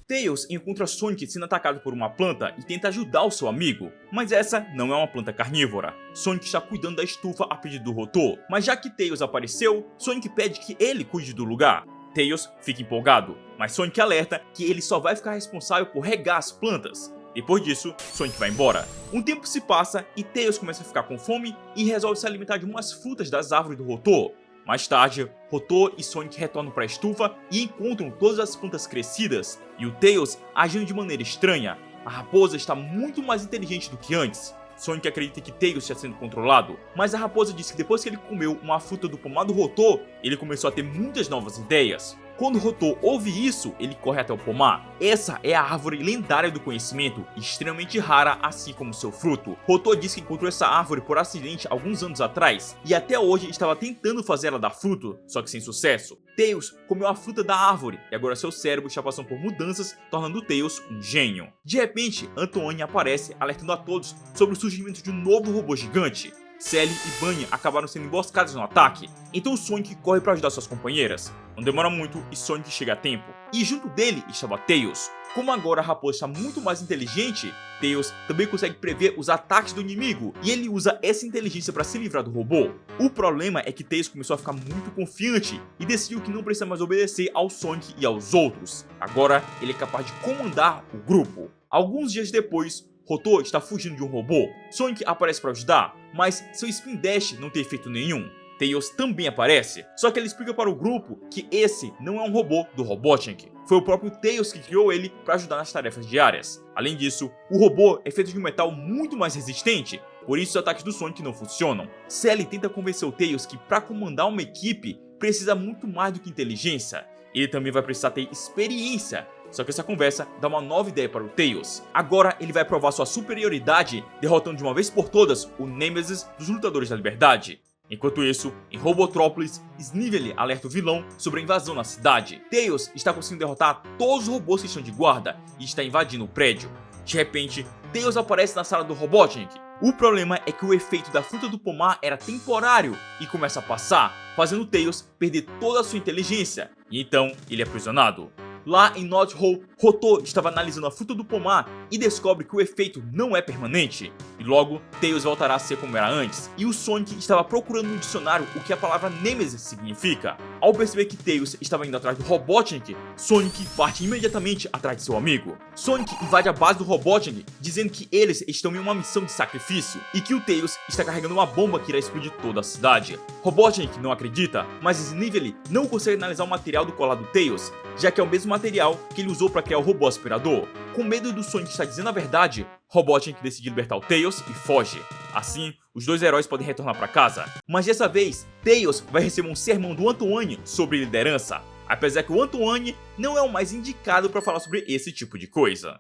Tails encontra Sonic sendo atacado por uma planta e tenta ajudar o seu amigo, mas essa não é uma planta carnívora. Sonic está cuidando da estufa a pedido do Hotô, mas já que Tails apareceu, Sonic pede que ele cuide do lugar. Tails fica empolgado, mas Sonic alerta que ele só vai ficar responsável por regar as plantas. Depois disso, Sonic vai embora. Um tempo se passa e Tails começa a ficar com fome e resolve se alimentar de umas frutas das árvores do Hotô. Mais tarde, Hotô e Sonic retornam para a estufa e encontram todas as plantas crescidas e o Tails agindo de maneira estranha. A raposa está muito mais inteligente do que antes. Sonic acredita que Tails está sendo controlado, mas a raposa diz que depois que ele comeu uma fruta do pomar do Hotô, ele começou a ter muitas novas ideias. Quando Hotô ouve isso, ele corre até o pomar. Essa é a árvore lendária do conhecimento, extremamente rara, assim como seu fruto. Hotô diz que encontrou essa árvore por acidente alguns anos atrás, e até hoje estava tentando fazer ela dar fruto, só que sem sucesso. Tails comeu a fruta da árvore, e agora seu cérebro está passando por mudanças, tornando Tails um gênio. De repente, Antoine aparece, alertando a todos sobre o surgimento de um novo robô gigante. Sally e Bunny acabaram sendo emboscadas no ataque, então Sonic corre para ajudar suas companheiras. Não demora muito e Sonic chega a tempo, e junto dele estava Tails. Como agora a raposa está muito mais inteligente, Tails também consegue prever os ataques do inimigo, e ele usa essa inteligência para se livrar do robô. O problema é que Tails começou a ficar muito confiante, e decidiu que não precisa mais obedecer ao Sonic e aos outros. Agora ele é capaz de comandar o grupo. Alguns dias depois, Hotô está fugindo de um robô. Sonic aparece para ajudar, mas seu Spin Dash não tem efeito nenhum. Tails também aparece, só que ele explica para o grupo que esse não é um robô do Robotnik. Foi o próprio Tails que criou ele para ajudar nas tarefas diárias. Além disso, o robô é feito de um metal muito mais resistente, por isso os ataques do Sonic não funcionam. Sally tenta convencer o Tails que para comandar uma equipe precisa muito mais do que inteligência. Ele também vai precisar ter experiência. Só que essa conversa dá uma nova ideia para o Tails. Agora ele vai provar sua superioridade, derrotando de uma vez por todas o Nemesis dos Lutadores da Liberdade. Enquanto isso, em Robotrópolis, Snively alerta o vilão sobre a invasão na cidade. Tails está conseguindo derrotar todos os robôs que estão de guarda e está invadindo o prédio. De repente, Tails aparece na sala do Robotnik. O problema é que o efeito da fruta do pomar era temporário e começa a passar, fazendo Tails perder toda a sua inteligência, e então ele é aprisionado. Lá em North Hall, Rotor estava analisando a fruta do pomar e descobre que o efeito não é permanente. E logo, Tails voltará a ser como era antes, e o Sonic estava procurando no dicionário o que a palavra Nemesis significa. Ao perceber que Tails estava indo atrás do Robotnik, Sonic parte imediatamente atrás de seu amigo. Sonic invade a base do Robotnik, dizendo que eles estão em uma missão de sacrifício, e que o Tails está carregando uma bomba que irá explodir toda a cidade. Robotnik não acredita, mas Snively não consegue analisar o material do colar do Tails, já que é o mesmo material que ele usou para criar o robô aspirador. Com medo do Sonic estar dizendo a verdade, Robotnik decide libertar o Tails e foge. Assim, os dois heróis podem retornar para casa. Mas dessa vez, Tails vai receber um sermão do Antoine sobre liderança, apesar que o Antoine não é o mais indicado para falar sobre esse tipo de coisa.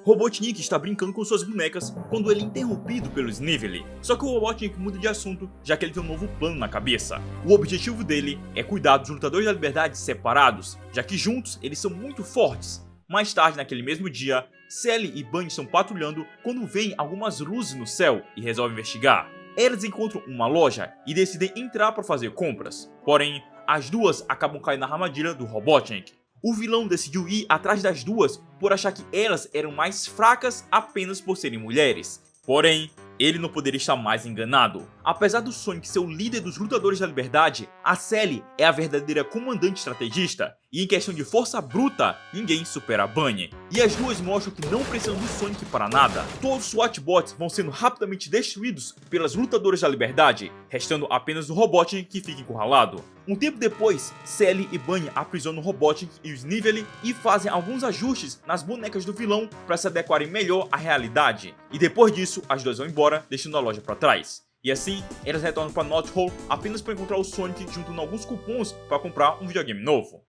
Robotnik está brincando com suas bonecas quando ele é interrompido pelo Snively. Só que o Robotnik muda de assunto, já que ele tem um novo plano na cabeça. O objetivo dele é cuidar dos lutadores da liberdade separados, já que juntos eles são muito fortes. Mais tarde naquele mesmo dia, Sally e Bunny estão patrulhando quando veem algumas luzes no céu e resolvem investigar. Elas encontram uma loja e decidem entrar para fazer compras. Porém, as duas acabam caindo na armadilha do Robotnik. O vilão decidiu ir atrás das duas por achar que elas eram mais fracas apenas por serem mulheres. Porém, ele não poderia estar mais enganado. Apesar do Sonic ser o líder dos lutadores da liberdade, a Sally é a verdadeira comandante estrategista, e em questão de força bruta, ninguém supera a Bunny. E as duas mostram que não precisam do Sonic para nada. Todos os SWAT-bots vão sendo rapidamente destruídos pelas lutadoras da liberdade, restando apenas o Robotnik que fica encurralado. Um tempo depois, Sally e Bunny aprisionam o Robotnik e o Snively e fazem alguns ajustes nas bonecas do vilão para se adequarem melhor à realidade. E depois disso, as duas vão embora, deixando a loja para trás. E assim, elas retornam para North Hall apenas para encontrar o Sonic juntando alguns cupons para comprar um videogame novo.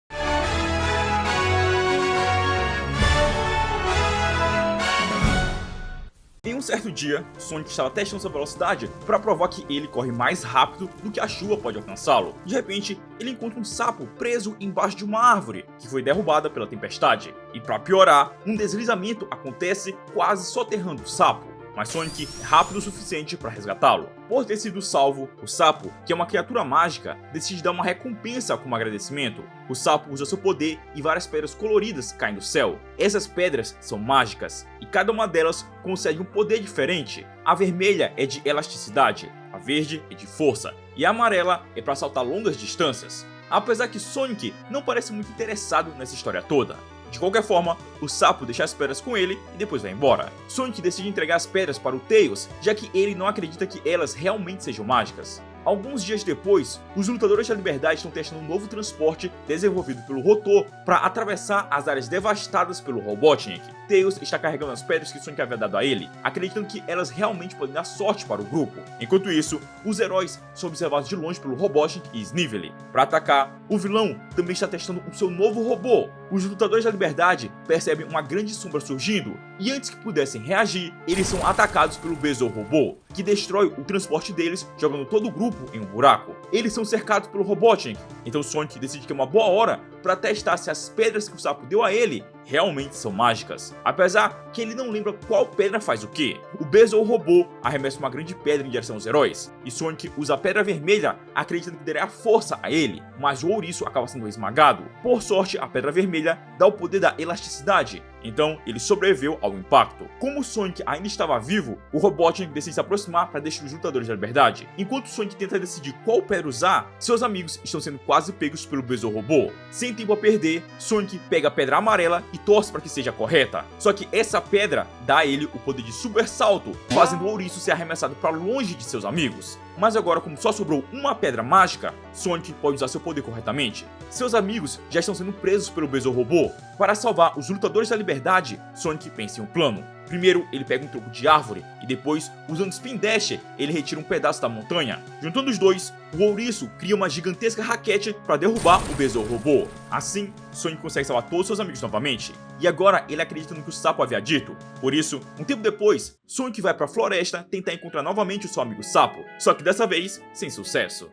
Em um certo dia, Sonic estava testando sua velocidade para provar que ele corre mais rápido do que a chuva pode alcançá-lo. De repente, ele encontra um sapo preso embaixo de uma árvore, que foi derrubada pela tempestade. E para piorar, um deslizamento acontece quase soterrando o sapo. Mas Sonic é rápido o suficiente para resgatá-lo. Por ter sido salvo, o sapo, que é uma criatura mágica, decide dar uma recompensa como agradecimento. O sapo usa seu poder e várias pedras coloridas caem do céu. Essas pedras são mágicas, e cada uma delas concede um poder diferente. A vermelha é de elasticidade, a verde é de força, e a amarela é para saltar longas distâncias. Apesar que Sonic não parece muito interessado nessa história toda. De qualquer forma, o sapo deixa as pedras com ele e depois vai embora. Sonic decide entregar as pedras para o Tails, já que ele não acredita que elas realmente sejam mágicas. Alguns dias depois, os lutadores da liberdade estão testando um novo transporte desenvolvido pelo Rotor para atravessar as áreas devastadas pelo Robotnik. Tails está carregando as pedras que Sonic havia dado a ele, acreditando que elas realmente podem dar sorte para o grupo. Enquanto isso, os heróis são observados de longe pelo Robotnik e Snively. Para atacar, o vilão também está testando o seu novo robô. Os lutadores da liberdade percebem uma grande sombra surgindo, e antes que pudessem reagir, eles são atacados pelo Besouro Robô, que destrói o transporte deles, jogando todo o grupo em um buraco. Eles são cercados pelo Robotnik, então Sonic decide que é uma boa hora para testar se as pedras que o sapo deu a ele realmente são mágicas. Apesar que ele não lembra qual pedra faz o que. O Besouro Robô arremessa uma grande pedra em direção aos heróis, e Sonic usa a pedra vermelha acreditando que daria força a ele, mas o ouriço acaba sendo esmagado. Por sorte, a pedra vermelha dá o poder da elasticidade, então ele sobreviveu ao impacto. Como Sonic ainda estava vivo, o Robotnik decide se aproximar para destruir os lutadores da liberdade. Enquanto Sonic tenta decidir qual pedra usar, seus amigos estão sendo quase pegos pelo Besouro Robô. Sem tempo a perder, Sonic pega a pedra amarela e torce para que seja correta. Só que essa pedra dá a ele o poder de super salto, fazendo o ouriço ser arremessado para longe de seus amigos. Mas agora, como só sobrou uma pedra mágica, Sonic pode usar seu poder corretamente. Seus amigos já estão sendo presos pelo Besouro Robô. Para salvar os lutadores da liberdade, Sonic pensa em um plano. Primeiro, ele pega um tronco de árvore e depois, usando Spin Dash, ele retira um pedaço da montanha. Juntando os dois, o ouriço cria uma gigantesca raquete para derrubar o Besouro Robô. Assim, Sonic consegue salvar todos seus amigos novamente. E agora ele acredita no que o sapo havia dito. Por isso, um tempo depois, Sonic vai para a floresta tentar encontrar novamente o seu amigo sapo, só que dessa vez, sem sucesso.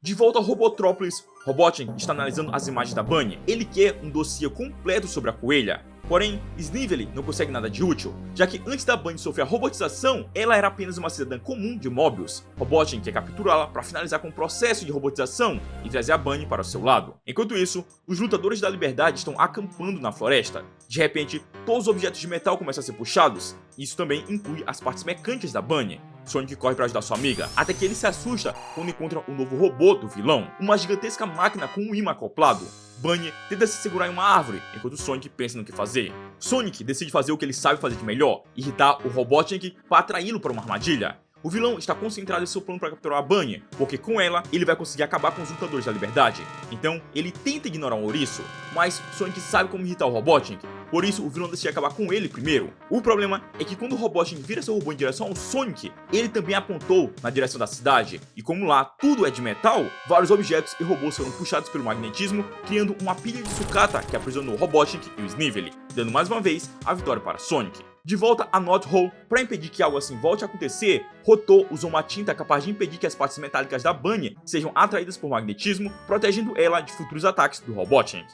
De volta ao Robotrópolis, Robotnik está analisando as imagens da Bunny. Ele quer um dossiê completo sobre a coelha. Porém, Snively não consegue nada de útil, já que antes da Bunny sofrer a robotização, ela era apenas uma cidadã comum de Mobius. Robotnik quer capturá-la para finalizar com o processo de robotização e trazer a Bunny para o seu lado. Enquanto isso, os lutadores da liberdade estão acampando na floresta. De repente, todos os objetos de metal começam a ser puxados. Isso também inclui as partes mecânicas da Bunny. Sonic corre para ajudar sua amiga, até que ele se assusta quando encontra um novo robô do vilão, uma gigantesca máquina com um imã acoplado. Bunny tenta se segurar em uma árvore, enquanto Sonic pensa no que fazer. Sonic decide fazer o que ele sabe fazer de melhor, irritar o Robotnik para atraí-lo para uma armadilha. O vilão está concentrado em seu plano para capturar a Bunny, porque com ela ele vai conseguir acabar com os lutadores da liberdade. Então ele tenta ignorar o ouriço, mas Sonic sabe como irritar o Robotnik, por isso o vilão decide acabar com ele primeiro. O problema é que quando o Robotnik vira seu robô em direção ao Sonic, ele também apontou na direção da cidade, e como lá tudo é de metal, vários objetos e robôs foram puxados pelo magnetismo, criando uma pilha de sucata que aprisionou o Robotnik e o Snively, dando mais uma vez a vitória para Sonic. De volta a North Hole, para impedir que algo assim volte a acontecer, Roto usou uma tinta capaz de impedir que as partes metálicas da Bunny sejam atraídas por magnetismo, protegendo ela de futuros ataques do Robotnik.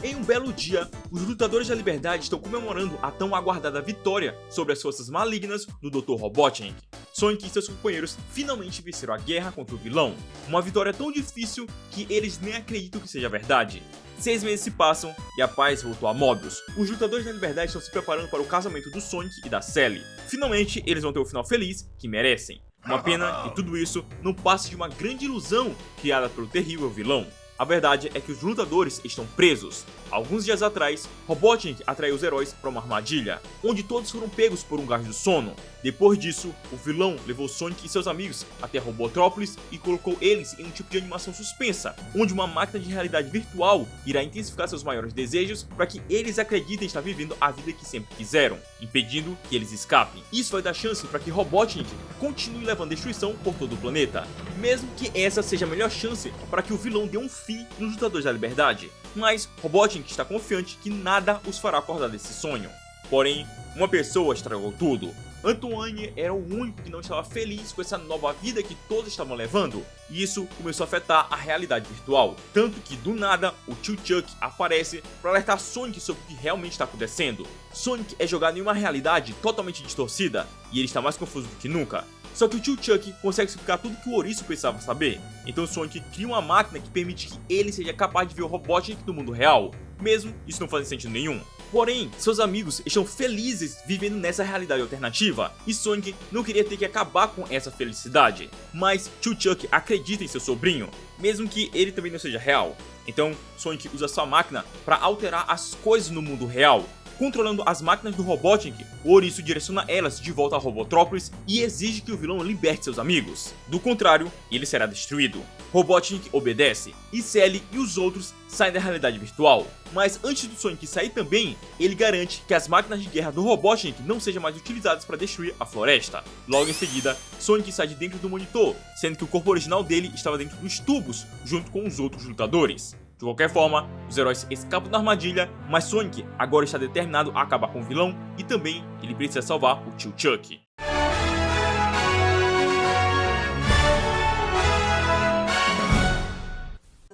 Em um belo dia, os lutadores da liberdade estão comemorando a tão aguardada vitória sobre as forças malignas do Dr. Robotnik. Sonic e seus companheiros finalmente venceram a guerra contra o vilão, uma vitória tão difícil que eles nem acreditam que seja verdade. 6 meses se passam e a paz voltou a Mobius. Os lutadores da liberdade estão se preparando para o casamento do Sonic e da Sally. Finalmente, eles vão ter o final feliz que merecem. Uma pena que tudo isso não passe de uma grande ilusão criada pelo terrível vilão. A verdade é que os lutadores estão presos. Alguns dias atrás, Robotnik atraiu os heróis para uma armadilha, onde todos foram pegos por um gás do sono. Depois disso, o vilão levou Sonic e seus amigos até Robotrópolis e colocou eles em um tipo de animação suspensa, onde uma máquina de realidade virtual irá intensificar seus maiores desejos para que eles acreditem estar vivendo a vida que sempre quiseram, impedindo que eles escapem. Isso vai dar chance para que Robotnik continue levando destruição por todo o planeta, mesmo que essa seja a melhor chance para que o vilão dê um fim nos lutadores da liberdade. Mas Robotnik está confiante que nada os fará acordar desse sonho. Porém, uma pessoa estragou tudo. Antoine era o único que não estava feliz com essa nova vida que todos estavam levando, e isso começou a afetar a realidade virtual. Tanto que do nada, o tio Chuck aparece para alertar Sonic sobre o que realmente está acontecendo. Sonic é jogado em uma realidade totalmente distorcida, e ele está mais confuso do que nunca. Só que o tio Chuck consegue explicar tudo que o ouriço precisava saber. Então Sonic cria uma máquina que permite que ele seja capaz de ver o Robotnik do mundo real, mesmo isso não fazendo sentido nenhum. Porém, seus amigos estão felizes vivendo nessa realidade alternativa, e Sonic não queria ter que acabar com essa felicidade. Mas tio Chuck acredita em seu sobrinho, mesmo que ele também não seja real. Então Sonic usa sua máquina para alterar as coisas no mundo real. Controlando as máquinas do Robotnik, o ouriço direciona elas de volta a Robotrópolis e exige que o vilão liberte seus amigos. Do contrário, ele será destruído. Robotnik obedece, e Sally e os outros saem da realidade virtual. Mas antes do Sonic sair também, ele garante que as máquinas de guerra do Robotnik não sejam mais utilizadas para destruir a floresta. Logo em seguida, Sonic sai de dentro do monitor, sendo que o corpo original dele estava dentro dos tubos, junto com os outros lutadores. De qualquer forma, os heróis escapam da armadilha, mas Sonic agora está determinado a acabar com o vilão e também ele precisa salvar o tio Chuck.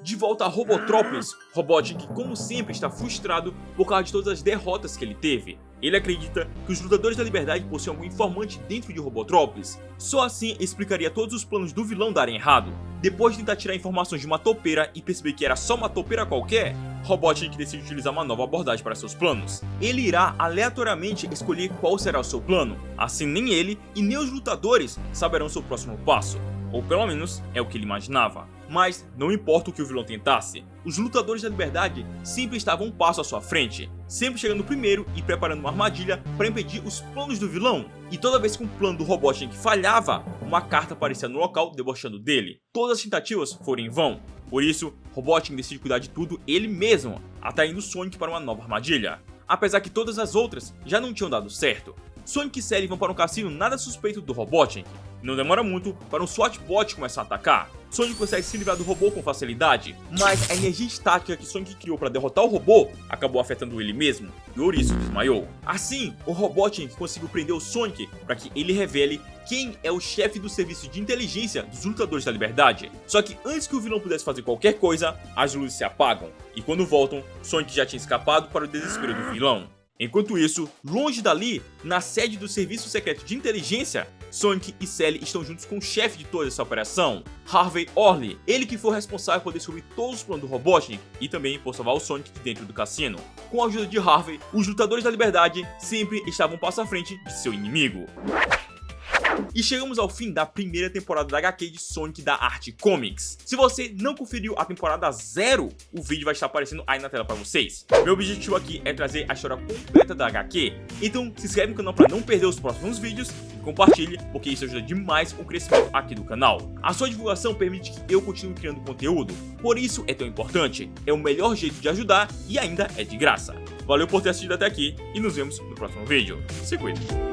De volta a Robotrópolis, Robotnik, como sempre, está frustrado por causa de todas as derrotas que ele teve. Ele acredita que os lutadores da liberdade possuem algum informante dentro de Robotrópolis. Só assim explicaria todos os planos do vilão darem errado. Depois de tentar tirar informações de uma topeira e perceber que era só uma topeira qualquer, Robotnik decide utilizar uma nova abordagem para seus planos. Ele irá aleatoriamente escolher qual será o seu plano. Assim nem ele e nem os lutadores saberão seu próximo passo. Ou pelo menos é o que ele imaginava. Mas não importa o que o vilão tentasse, os lutadores da liberdade sempre estavam um passo à sua frente, sempre chegando primeiro e preparando uma armadilha para impedir os planos do vilão. E toda vez que um plano do Robotnik falhava, uma carta aparecia no local debochando dele. Todas as tentativas foram em vão. Por isso, Robotnik decide cuidar de tudo ele mesmo, atraindo Sonic para uma nova armadilha. Apesar que todas as outras já não tinham dado certo. Sonic e Sally vão para um cassino nada suspeito do Robotnik. Não demora muito para um SWAT bot começar a atacar. Sonic consegue se livrar do robô com facilidade, mas a energia estática que Sonic criou para derrotar o robô acabou afetando ele mesmo, e Ouriço desmaiou. Assim, o Robotnik conseguiu prender o Sonic para que ele revele quem é o chefe do serviço de inteligência dos Lutadores da Liberdade. Só que antes que o vilão pudesse fazer qualquer coisa, as luzes se apagam, e quando voltam, Sonic já tinha escapado para o desespero do vilão. Enquanto isso, longe dali, na sede do Serviço Secreto de Inteligência, Sonic e Sally estão juntos com o chefe de toda essa operação, Harvey Orley, ele que foi responsável por descobrir todos os planos do Robotnik e também por salvar o Sonic de dentro do cassino. Com a ajuda de Harvey, os Lutadores da Liberdade sempre estavam um passo à frente de seu inimigo. E chegamos ao fim da primeira temporada da HQ de Sonic da Arte Comics. Se você não conferiu a temporada 0, o vídeo vai estar aparecendo aí na tela para vocês. Meu objetivo aqui é trazer a história completa da HQ, então se inscreve no canal para não perder os próximos vídeos e compartilhe, porque isso ajuda demais o crescimento aqui do canal. A sua divulgação permite que eu continue criando conteúdo, por isso é tão importante, é o melhor jeito de ajudar e ainda é de graça. Valeu por ter assistido até aqui e nos vemos no próximo vídeo. Se cuida!